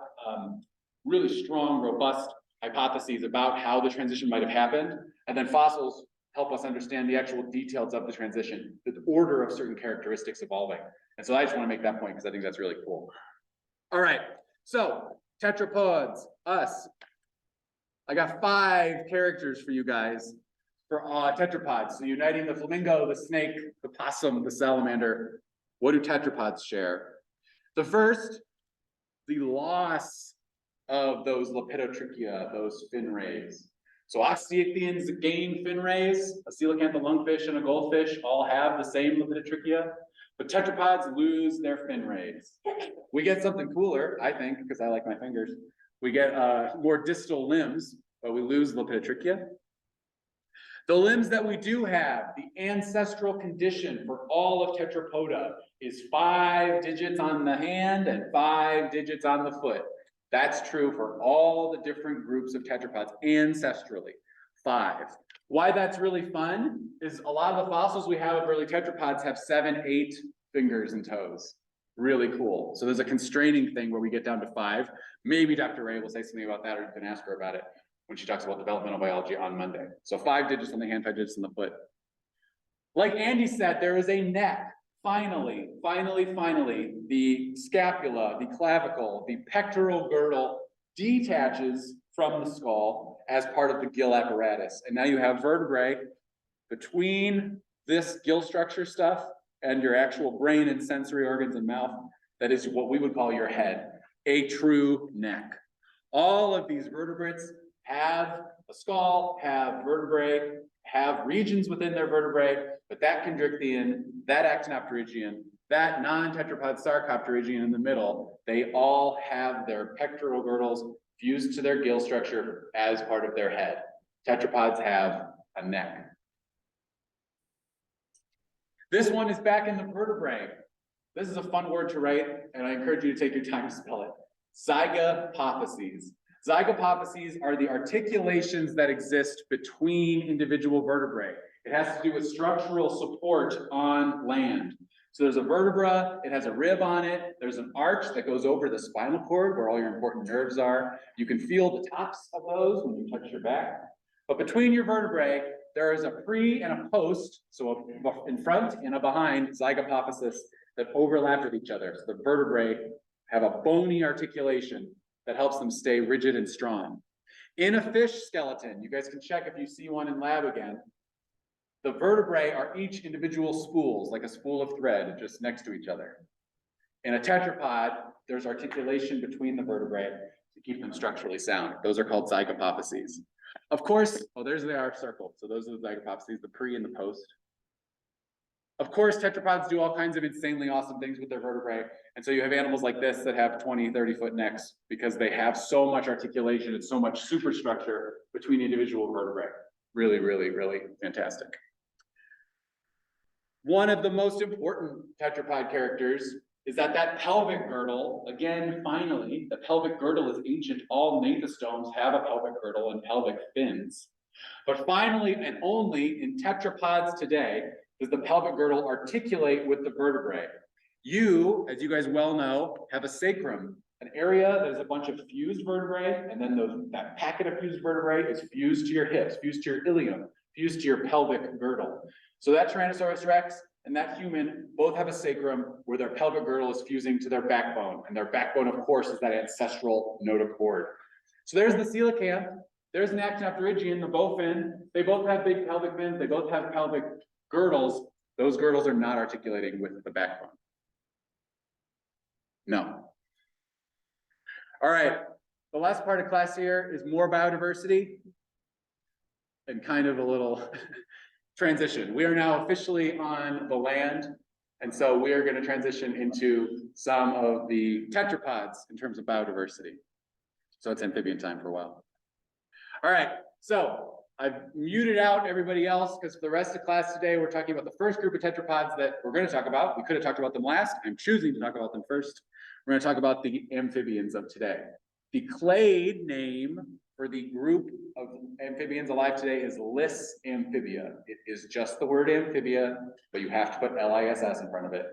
really strong, robust hypotheses about how the transition might have happened, and then fossils help us understand the actual details of the transition, the order of certain characteristics evolving. And so I just want to make that point because I think that's really cool. All right, so tetrapods, us. I got 5 characters for you guys for tetrapods. So uniting the flamingo, the snake, the possum, the salamander. What do tetrapods share? The first, the loss of those lepidotrichia, those fin rays. So osteichthyans gain fin rays, a coelacanth, a lungfish, and a goldfish all have the same lepidotrichia, but tetrapods lose their fin rays. We get something cooler, I think, because I like my fingers. We get more distal limbs, but we lose lepidotrichia. The limbs that we do have, the ancestral condition for all of tetrapoda is 5 digits on the hand and 5 digits on the foot. That's true for all the different groups of tetrapods ancestrally, 5. Why that's really fun is a lot of the fossils we have of early tetrapods have 7, 8 fingers and toes. Really cool. So there's a constraining thing where we get down to 5. Maybe Dr. Ray will say something about that, or you can ask her about it when she talks about developmental biology on Monday. So 5 digits on the hand, 5 digits on the foot. Like Andy said, there is a neck. Finally, the scapula, the clavicle, the pectoral girdle detaches from the skull as part of the gill apparatus. And now you have vertebrae between this gill structure stuff and your actual brain and sensory organs and mouth. That is what we would call your head, a true neck. All of these vertebrates have a skull, have vertebrae, have regions within their vertebrae, but that chondrichthyon, that actinopterygian, that non-tetrapod sarcopterygian in the middle, they all have their pectoral girdles fused to their gill structure as part of their head. Tetrapods have a neck. This one is back in the vertebrae. This is a fun word to write, and I encourage you to take your time to spell it. Zygapophyses. Zygapophyses are the articulations that exist between individual vertebrae. It has to do with structural support on land. So there's a vertebra, it has a rib on it, there's an arch that goes over the spinal cord where all your important nerves are. You can feel the tops of those when you touch your back. But between your vertebrae, there is a pre and a post, so in front and a behind zygapophysis that overlap with each other. So the vertebrae have a bony articulation that helps them stay rigid and strong. In a fish skeleton, you guys can check if you see one in lab again, the vertebrae are each individual spools, like a spool of thread just next to each other. In a tetrapod, there's articulation between the vertebrae to keep them structurally sound. Those are called zygapophyses. Of course, oh, there's they are circled. So those are the zygapophyses, the pre and the post. Of course, tetrapods do all kinds of insanely awesome things with their vertebrae. And so you have animals like this that have 20, 30-foot necks because they have so much articulation and so much superstructure between individual vertebrae. Really, really, really fantastic. One of the most important tetrapod characters is that pelvic girdle, again, finally, the pelvic girdle is ancient. All gnathostomes have a pelvic girdle and pelvic fins. But finally, and only in tetrapods today, does the pelvic girdle articulate with the vertebrae. You, as you guys well know, have a sacrum, an area that is a bunch of fused vertebrae, and then that packet of fused vertebrae is fused to your hips, fused to your ilium, fused to your pelvic girdle. So that Tyrannosaurus Rex and that human both have a sacrum where their pelvic girdle is fusing to their backbone. And their backbone, of course, is that ancestral notochord. So there's the coelacanth, there's an actinopterygian, the bowfin. They both have big pelvic fins, they both have pelvic girdles. Those girdles are not articulating with the backbone. No. All right, the last part of class here is more biodiversity and kind of a little transition. We are now officially on the land, and so we are going to transition into some of the tetrapods in terms of biodiversity. So it's amphibian time for a while. All right, so I've muted out everybody else because for the rest of class today, we're talking about the first group of tetrapods that we're going to talk about. We could have talked about them last. I'm choosing to talk about them first. We're going to talk about the amphibians of today. The clade name for the group of amphibians alive today is Lis amphibia. It is just the word amphibia, but you have to put LISS in front of it.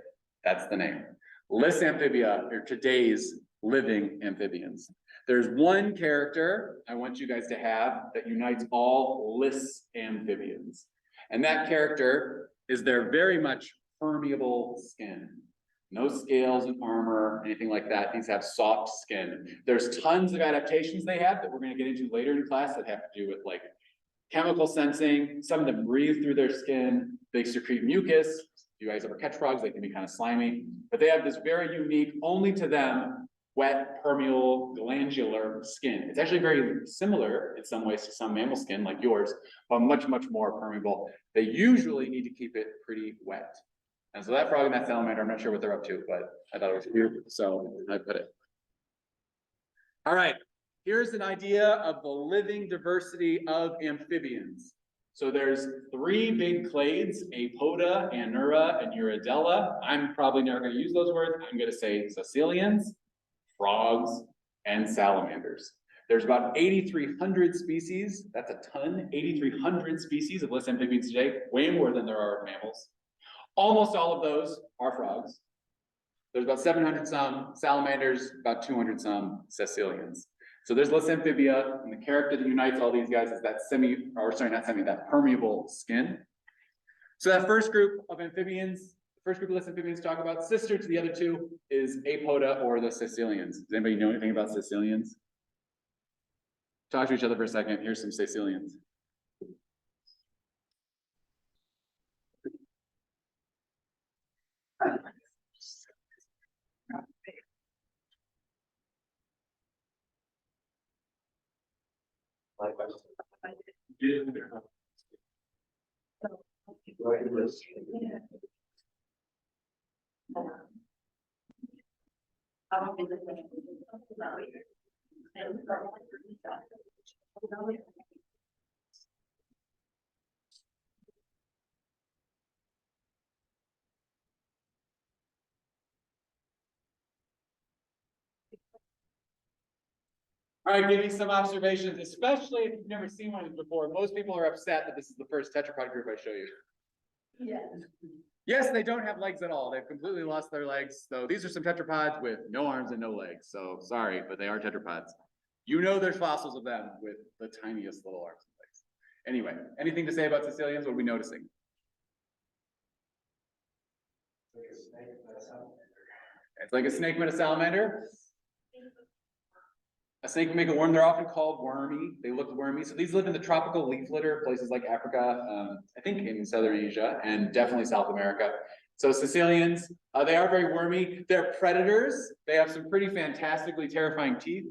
That's the name. Lis amphibia are today's living amphibians. There's one character I want you guys to have that unites all Lis amphibians. And that character is their very much permeable skin. No scales and armor, anything like that. These have soft skin. There's tons of adaptations they have that we're going to get into later in class that have to do with like chemical sensing. Some of them breathe through their skin. They secrete mucus. If you guys ever catch frogs, they can be kind of slimy. But they have this very unique, only to them, wet, permeable, glandular skin. It's actually very similar in some ways to some mammal skin like yours, but much, much more permeable. They usually need to keep it pretty wet. And so that frog and that salamander, I'm not sure what they're up to, but I thought it was weird, so I put it. All right, here's an idea of the living diversity of amphibians. So there's three big clades, Apoda, Anura, and Urodela. I'm probably never going to use those words. I'm going to say caecilians, frogs, and salamanders. There's about 8,300 species. That's a ton. 8,300 species of Lis amphibians today, way more than there are mammals. Almost all of those are frogs. There's about 700 some salamanders, about 200 some caecilians. So there's Lis amphibia, and the character that unites all these guys is that that permeable skin. So that first group of amphibians, first group of Lis amphibians talk about, sister to the other two is Apoda or the caecilians. Does anybody know anything about caecilians? Talk to each other for a second. Here's some caecilians. All right, give me some observations, especially if you've never seen one before. Most people are upset that this is the first tetrapod group I show you. Yes. Yes, they don't have legs at all. They've completely lost their legs. So these are some tetrapods with no arms and no legs. So sorry, but they are tetrapods. You know there's fossils of them with the tiniest little arms and legs. Anyway, anything to say about caecilians? What are we noticing? It's like a snake with a salamander. A snake can make a worm. They're often called wormy. They look wormy. So these live in the tropical leaf litter, places like Africa, I think in Southern Asia, and definitely South America. So caecilians, they are very wormy. They're predators. They have some pretty fantastically terrifying teeth.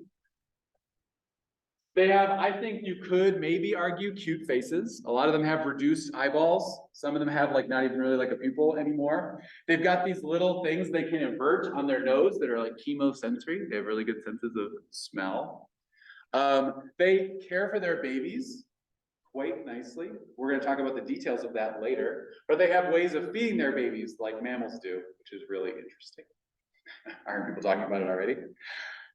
They have, I think you could maybe argue, cute faces. A lot of them have reduced eyeballs. Some of them have like not even really like a pupil anymore. They've got these little things they can invert on their nose that are like chemosensory. They have really good senses of smell. They care for their babies quite nicely. We're gonna talk about the details of that later, but they have ways of feeding their babies like mammals do, which is really interesting. Aren't people talking about it already?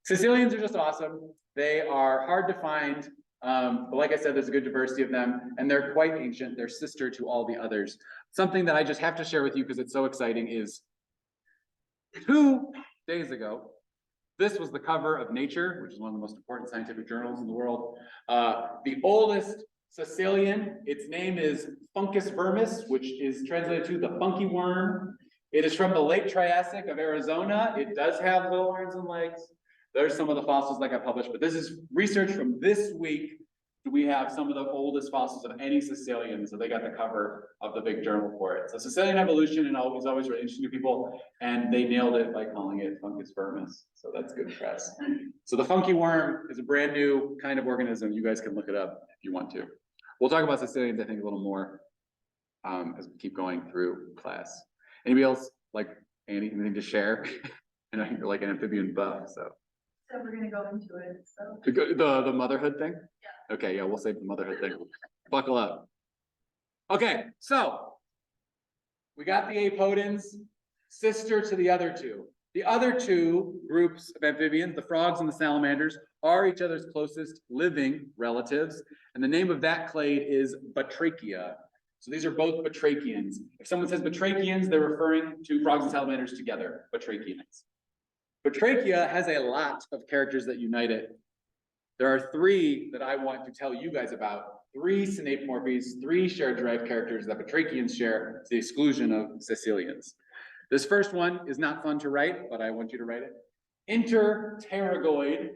Sicilians are just awesome. They are hard to find, but like I said, there's a good diversity of them, and they're quite ancient. They're sister to all the others. Something that I just have to share with you because it's so exciting is 2 days ago, this was the cover of Nature, which is one of the most important scientific journals in the world. The oldest Sicilian, its name is Funcus vermis, which is translated to the funky worm. It is from the late Triassic of Arizona. It does have little arms and legs. There's some of the fossils that got published, but this is research from this week. We have some of the oldest fossils of any Sicilian, so they got the cover of the big journal for it. So Sicilian evolution and always really interesting to people, and they nailed it by calling it Funcus vermis. So that's good press. So the funky worm is a brand new kind of organism. You guys can look it up if you want to. We'll talk about Sicilians, I think, a little more as we keep going through class. Anybody else, like Annie, anything to share? I know you're like an amphibian buff, so. So we're gonna go into it, so. The motherhood thing? Yeah. Okay, yeah, we'll save the motherhood thing. Buckle up. Okay, so we got the apodans, sister to the other two. The other two groups of amphibians, the frogs and the salamanders, are each other's closest living relatives, and the name of that clade is Batrachia. So these are both batrachians. If someone says batrachians, they're referring to frogs and salamanders together, batrachians. Batrachia has a lot of characters that unite it. There are 3 that I want to tell you guys about. 3 synapomorphies, 3 shared derived characters that batrachians share to the exclusion of Sicilians. This first one is not fun to write, but I want you to write it. Interpterygoid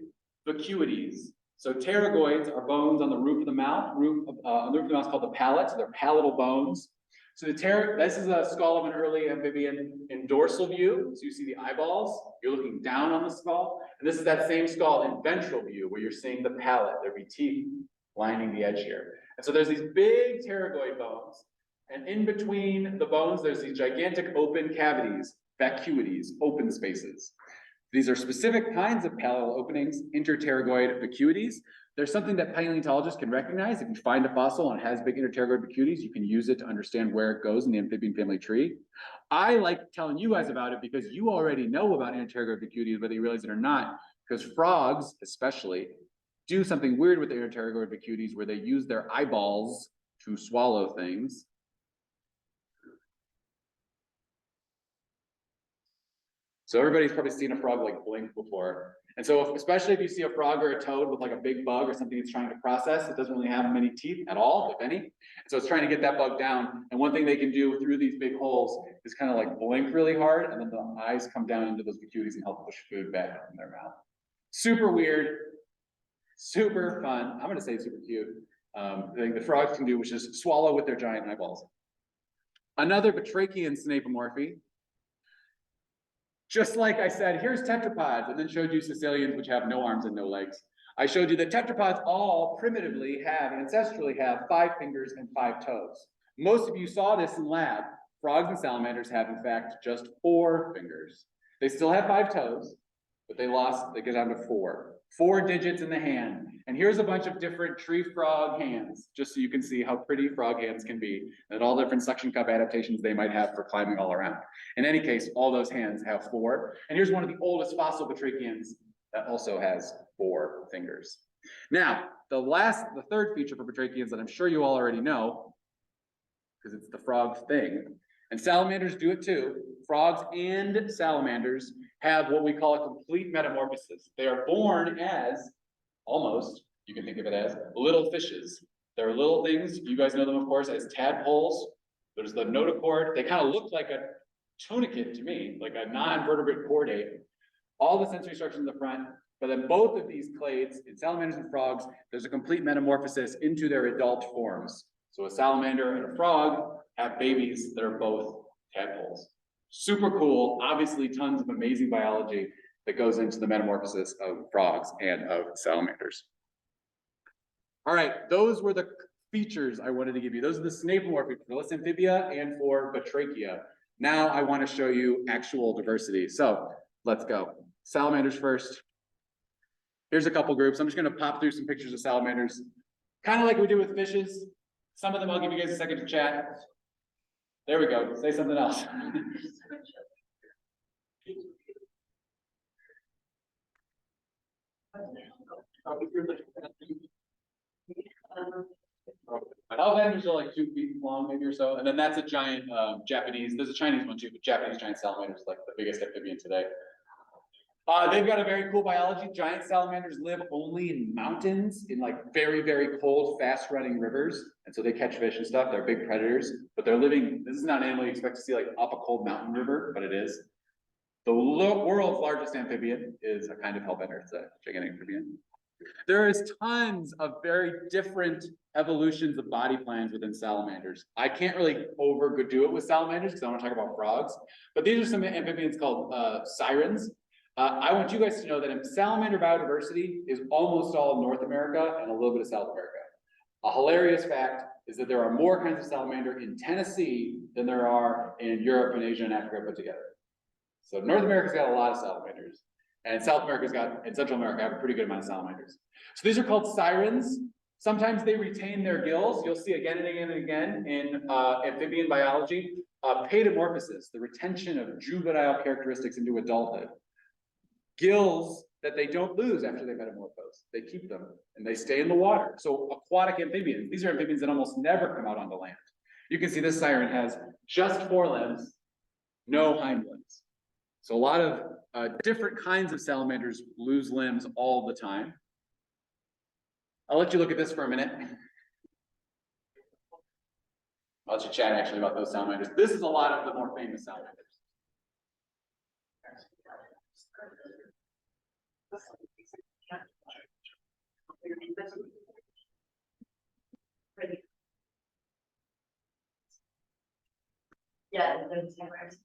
vacuities. So pterygoids are bones on the roof of the mouth. On the roof of the mouth is called the palate, so they're palatal bones. So this is a skull of an early amphibian in dorsal view. So you see the eyeballs, you're looking down on the skull. And this is that same skull in ventral view where you're seeing the palate. There'd be teeth lining the edge here. And so there's these big pterygoid bones. And in between the bones, there's these gigantic open cavities, vacuities, open spaces. These are specific kinds of palatal openings, interpterygoid vacuities. There's something that paleontologists can recognize. If you find a fossil and it has big interpterygoid vacuities, you can use it to understand where it goes in the amphibian family tree. I like telling you guys about it because you already know about interpterygoid vacuities, whether you realize it or not, because frogs, especially, do something weird with the interpterygoid vacuities where they use their eyeballs to swallow things. So everybody's probably seen a frog like blink before. And so especially if you see a frog or a toad with like a big bug or something it's trying to process, it doesn't really have many teeth at all, if any. And so it's trying to get that bug down. And one thing they can do through these big holes is kind of like blink really hard, and then the eyes come down into those vacuities and help push food back in their mouth. Super weird, super fun. I'm gonna say super cute. The thing the frogs can do, which is swallow with their giant eyeballs. Another batrachian synapomorphy. Just like I said, here's tetrapods, and then showed you Sicilians, which have no arms and no legs. I showed you that tetrapods all primitively have, ancestrally have 5 fingers and 5 toes. Most of you saw this in lab. Frogs and salamanders have, in fact, just 4 fingers. They still have 5 toes, but they get down to 4. 4 digits in the hand. And here's a bunch of different tree frog hands, just so you can see how pretty frog hands can be, and all different suction cup adaptations they might have for climbing all around. In any case, all those hands have 4. And here's one of the oldest fossil batrachians that also has 4 fingers. Now, the third feature for batrachians that I'm sure you all already know, because it's the frog thing, and salamanders do it too. Frogs and salamanders have what we call a complete metamorphosis. They are born as, almost, you can think of it as, little fishes. They're little things, you guys know them, of course, as tadpoles. There's the notochord. They kind of look like a tunicate to me, like a non-vertebrate chordate. All the sensory structures in the front, but then both of these clades, in salamanders and frogs, there's a complete metamorphosis into their adult forms. So a salamander and a frog have babies that are both tadpoles. Super cool, obviously tons of amazing biology that goes into the metamorphosis of frogs and of salamanders. All right, those were the features I wanted to give you. Those are the synapomorphic for Amphibia and for Batrachia. Now I want to show you actual diversity. So let's go. Salamanders first. Here's a couple groups. I'm just going to pop through some pictures of salamanders. Kind of like we do with fishes. Some of them, I'll give you guys a second to chat. There we go, say something else. Salamanders are like 2 feet long, maybe or so, and then that's a giant Japanese. There's a Chinese one too, but Japanese giant salamander is like the biggest amphibian today. They've got a very cool biology. Giant salamanders live only in mountains, in like very, very cold, fast-running rivers, and so they catch fish and stuff. They're big predators, but they're living. This is not an animal you expect to see like up a cold mountain river, but it is. The world's largest amphibian is a kind of hellbender. It's a gigantic amphibian. There is tons of very different evolutions of body plans within salamanders. I can't really overdo it with salamanders because I want to talk about frogs, but these are some amphibians called sirens. I want you guys to know that salamander biodiversity is almost all North America and a little bit of South America. A hilarious fact is that there are more kinds of salamander in Tennessee than there are in Europe and Asia and Africa put together. So North America's got a lot of salamanders, and South America's got, and Central America have a pretty good amount of salamanders. So these are called sirens. Sometimes they retain their gills. You'll see again and again and again in amphibian biology, paedomorphosis, the retention of juvenile characteristics into adulthood. Gills that they don't lose after they metamorphose. They keep them and they stay in the water. So aquatic amphibians, these are amphibians that almost never come out onto land. You can see this siren has just 4 limbs, no hind limbs. So a lot of different kinds of salamanders lose limbs all the time. I'll let you look at this for a minute. I'll let you chat actually about those salamanders. This is a lot of the more famous salamanders. Yeah, there's cameras.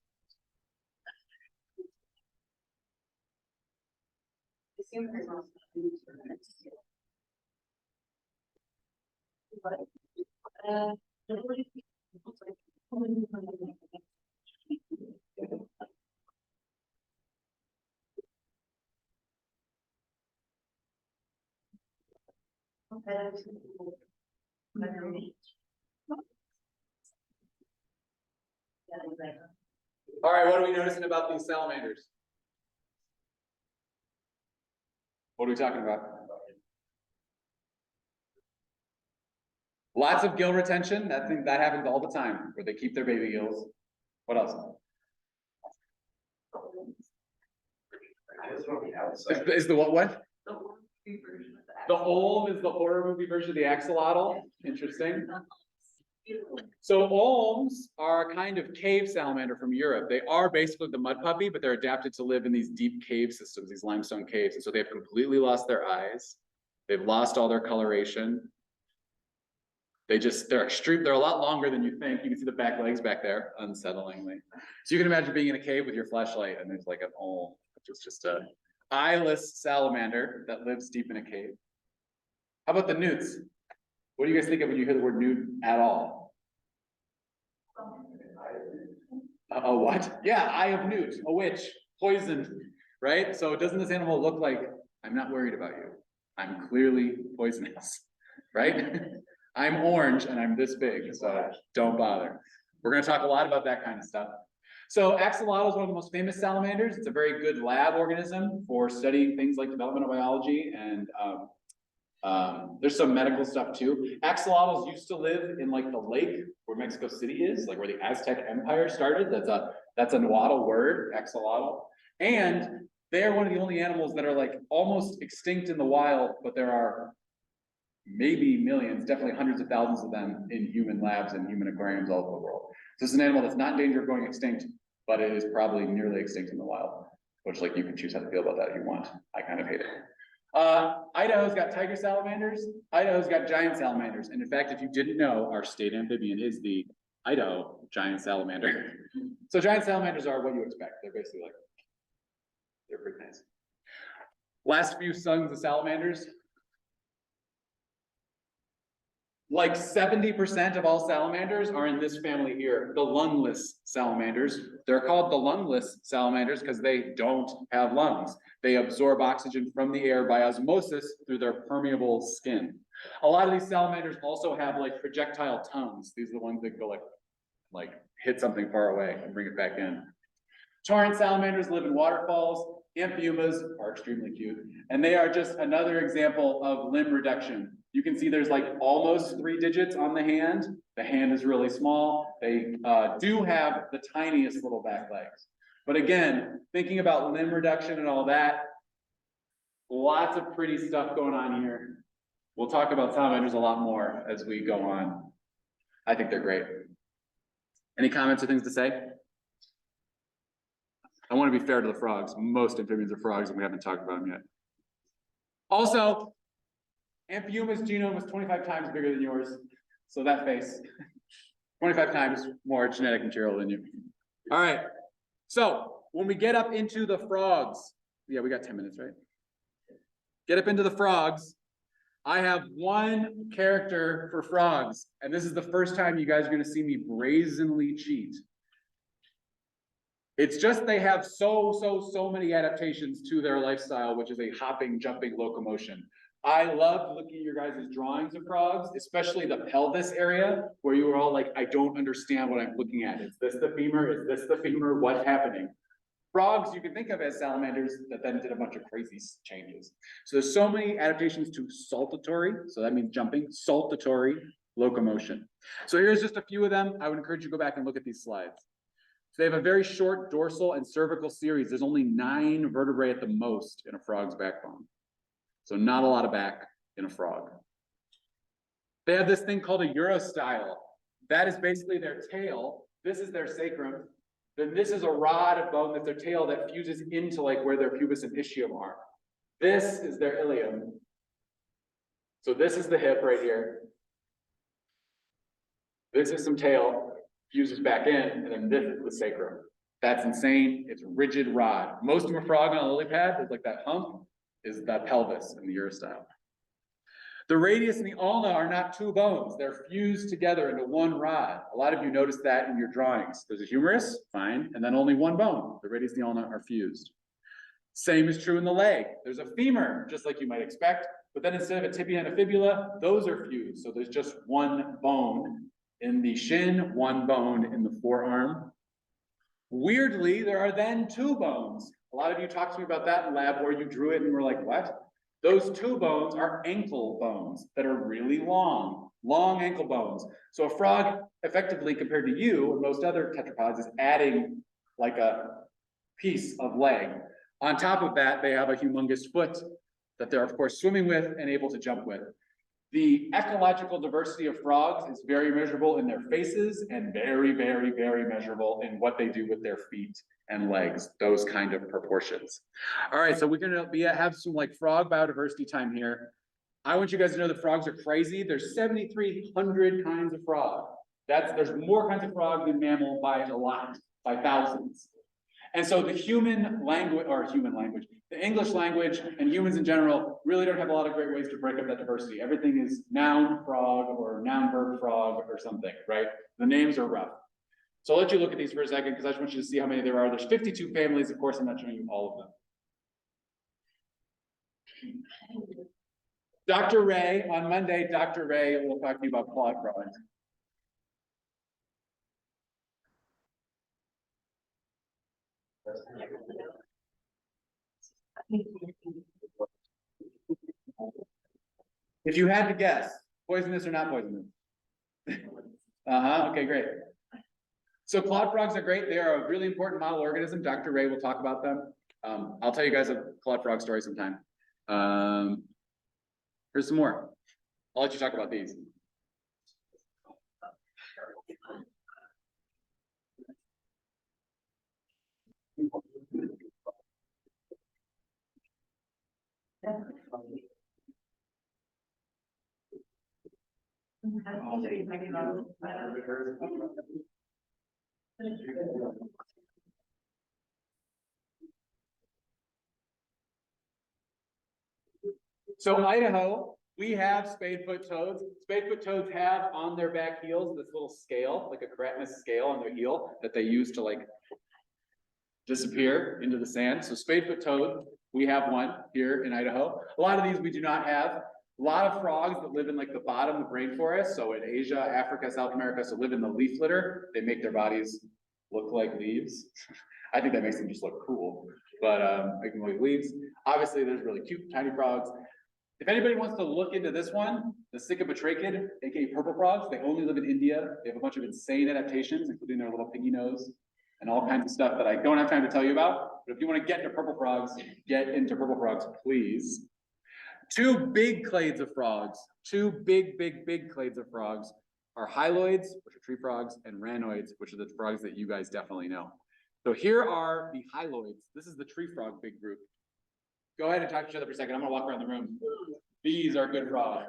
All right, what are we noticing about these salamanders? What are we talking about? Lots of gill retention. That happens all the time, where they keep their baby gills. What else? Is the what? The horror movie version of that. The olm is the horror movie version of the axolotl. Interesting. So olms are a kind of cave salamander from Europe. They are basically the mud puppy, but they're adapted to live in these deep cave systems, these limestone caves. And so they've completely lost their eyes. They've lost all their coloration. They're extreme. They're a lot longer than you think. You can see the back legs back there, unsettlingly. So you can imagine being in a cave with your flashlight and there's like an olm, which is just a eyeless salamander that lives deep in a cave. How about the newts? What do you guys think of when you hear the word newt at all? What? Yeah, eye of newt, a witch, poisoned, right? So doesn't this animal look like, I'm not worried about you. I'm clearly poisonous, right? I'm orange and I'm this big, so don't bother. We're gonna talk a lot about that kind of stuff. So axolotl is one of the most famous salamanders. It's a very good lab organism for studying things like developmental biology, and there's some medical stuff too. Axolotls used to live in like the lake where Mexico City is, like where the Aztec Empire started. That's a Nahuatl word, axolotl. And they're one of the only animals that are like almost extinct in the wild, but there are maybe millions, definitely hundreds of thousands of them in human labs and human aquariums all over the world. So it's an animal that's not in danger of going extinct, but it is probably nearly extinct in the wild, which like you can choose how to feel about that if you want. I kind of hate it. Idaho's got tiger salamanders. Idaho's got giant salamanders. And in fact, if you didn't know, our state amphibian is the Idaho giant salamander. So giant salamanders are what you expect. They're basically like, they're pretty nice. Last few sons of salamanders. Like 70% of all salamanders are in this family here, the lungless salamanders. They're called the lungless salamanders because they don't have lungs. They absorb oxygen from the air by osmosis through their permeable skin. A lot of these salamanders also have like projectile tongues. These are the ones that go like hit something far away and bring it back in. Torrent salamanders live in waterfalls. Amphiumas are extremely cute. And they are just another example of limb reduction. You can see there's like almost 3 digits on the hand. The hand is really small. They do have the tiniest little back legs. But again, thinking about limb reduction and all that, lots of pretty stuff going on here. We'll talk about salamanders a lot more as we go on. I think they're great. Any comments or things to say? I want to be fair to the frogs. Most amphibians are frogs and we haven't talked about them yet. Also, Amphiuma's genome was 25 times bigger than yours. So that face, 25 times more genetic material than you. All right. So when we get up into the frogs, yeah, we got 10 minutes, right? Get up into the frogs. I have one character for frogs, and this is the first time you guys are going to see me brazenly cheat. It's just they have so many adaptations to their lifestyle, which is a hopping, jumping locomotion. I loved looking at your guys' drawings of frogs, especially the pelvis area, where you were all like, I don't understand what I'm looking at. Is this the femur? Is this the femur? What's happening? Frogs you can think of as salamanders that then did a bunch of crazy changes. So there's so many adaptations to saltatory, so that means jumping, saltatory locomotion. So here's just a few of them. I would encourage you to go back and look at these slides. So they have a very short dorsal and cervical series. There's only 9 vertebrae at the most in a frog's backbone. So not a lot of back in a frog. They have this thing called a urostyle. That is basically their tail. This is their sacrum. Then this is a rod of bone that's their tail that fuses into like where their pubis and ischium are. This is their ilium. So this is the hip right here. This is some tail, fuses back in, and then this is the sacrum. That's insane. It's a rigid rod. Most of a frog on a lily pad, there's like that hump, is the pelvis in the urostyle. The radius and the ulna are not 2 bones. They're fused together into one rod. A lot of you noticed that in your drawings. There's a humerus, fine, and then only 1 bone. The radius and the ulna are fused. Same is true in the leg. There's a femur, just like you might expect, but then instead of a tibia and a fibula, those are fused. So there's just 1 bone in the shin, 1 bone in the forearm. Weirdly, there are then 2 bones. A lot of you talked to me about that in lab where you drew it and were like, what? Those 2 bones are ankle bones that are really long ankle bones. So a frog, effectively compared to you and most other tetrapods, is adding like a piece of leg. On top of that, they have a humongous foot that they're of course swimming with and able to jump with. The ecological diversity of frogs is very measurable in their faces and very measurable in what they do with their feet and legs, those kind of proportions. All right, so we're gonna have some like frog biodiversity time here. I want you guys to know that frogs are crazy. There's 7,300 kinds of frog. There's more kinds of frog than mammal by a lot, by thousands. And so the the English language and humans in general really don't have a lot of great ways to break up that diversity. Everything is noun frog or noun verb frog or something, right? The names are rough. So I'll let you look at these for a second because I just want you to see how many there are. There's 52 families. Of course, I'm not showing you all of them. Dr. Ray, on Monday, Dr. Ray will talk to you about clawed frogs. If you had to guess, poisonous or not poisonous? Okay, great. So clawed frogs are great. They are a really important model organism. Dr. Ray will talk about them. I'll tell you guys a clawed frog story sometime. Here's some more. I'll let you talk about these. So in Idaho, we have spadefoot toads. Spadefoot toads have on their back heels this little scale, like a keratinous scale on their heel that they use to like disappear into the sand. So spadefoot toad, we have one here in Idaho. A lot of these we do not have. A lot of frogs that live in like the bottom of rainforest, so in Asia, Africa, South America, so live in the leaf litter, they make their bodies look like leaves. I think that makes them just look cool, but make them look like leaves. Obviously, there's really cute tiny frogs. If anybody wants to look into this one, the Sycobatrachid, aka purple frogs, they only live in India. They have a bunch of insane adaptations, including their little piggy nose and all kinds of stuff that I don't have time to tell you about. But if you want to get into purple frogs, get into purple frogs, please. Two big clades of frogs, two big clades of frogs are hyloids, which are tree frogs, and ranoids, which are the frogs that you guys definitely know. So here are the hyloids. This is the tree frog big group. Go ahead and talk to each other for a second. I'm gonna walk around the room. These are good frogs.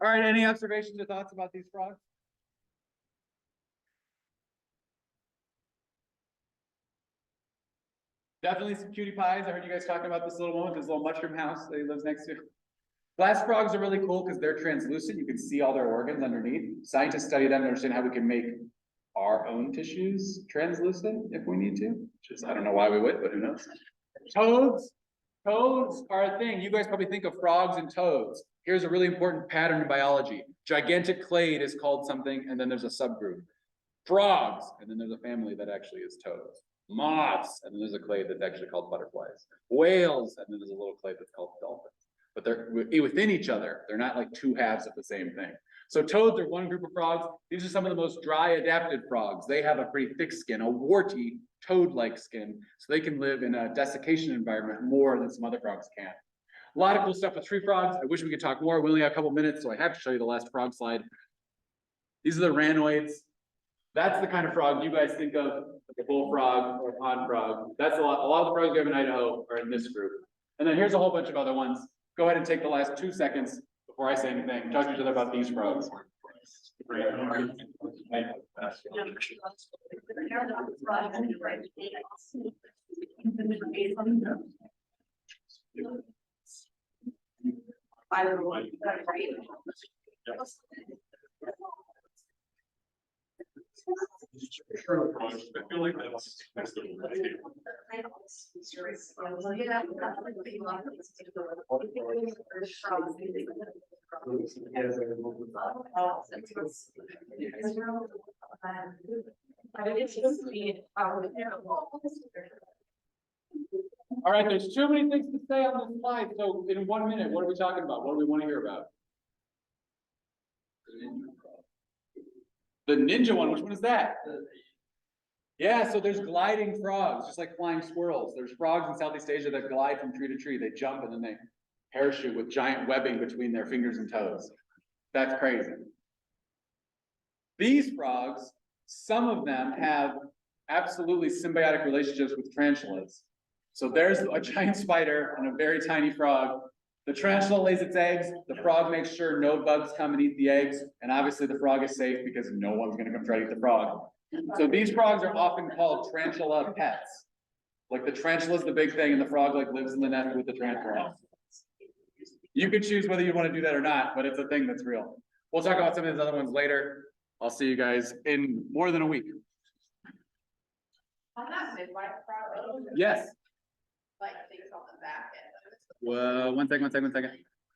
All right, any observations or thoughts about these frogs? Definitely some cutie pies. I heard you guys talking about this little one with this little mushroom house that he lives next to. Glass frogs are really cool because they're translucent. You can see all their organs underneath. Scientists study them to understand how we can make our own tissues translucent if we need to. Just, I don't know why we would, but who knows. Toads. Toads are a thing. You guys probably think of frogs and toads. Here's a really important pattern in biology. Gigantic clade is called something, and then there's a subgroup. Frogs, and then there's a family that actually is toads. Moths, and then there's a clade that's actually called butterflies. Whales, and then there's a little clade that's called dolphins. But they're within each other. They're not like two halves of the same thing. So toads are one group of frogs. These are some of the most dry adapted frogs. They have a pretty thick skin, a warty toad-like skin, so they can live in a desiccation environment more than some other frogs can. A lot of cool stuff with tree frogs. I wish we could talk more. We only have a couple minutes, so I have to show you the last frog slide. These are the ranoids. That's the kind of frog you guys think of, like a bullfrog or a pond frog. That's a lot of the frogs we have in Idaho are in this group. And then here's a whole bunch of other ones. Go ahead and take the last 2 seconds before I say anything. Talk to each other about these frogs. I feel like that's the All right, there's too many things to say on this slide. So in 1 minute, what are we talking about? What do we want to hear about? The ninja one, which one is that? Yeah, so there's gliding frogs, just like flying squirrels. There's frogs in Southeast Asia that glide from tree to tree. They jump and then they parachute with giant webbing between their fingers and toes. That's crazy. These frogs, some of them have absolutely symbiotic relationships with tarantulas. So there's a giant spider and a very tiny frog. The tarantula lays its eggs, the frog makes sure no bugs come and eat the eggs, and obviously the frog is safe because no one's gonna come try to eat the frog. So these frogs are often called tarantula pets. Like the tarantula is the big thing and the frog like lives in the nest with the tarantula. You could choose whether you want to do that or not, but it's a thing that's real. We'll talk about some of these other ones later. I'll see you guys in more than a week. On that midwife frog, Yes. like things on the back end. Well, one second.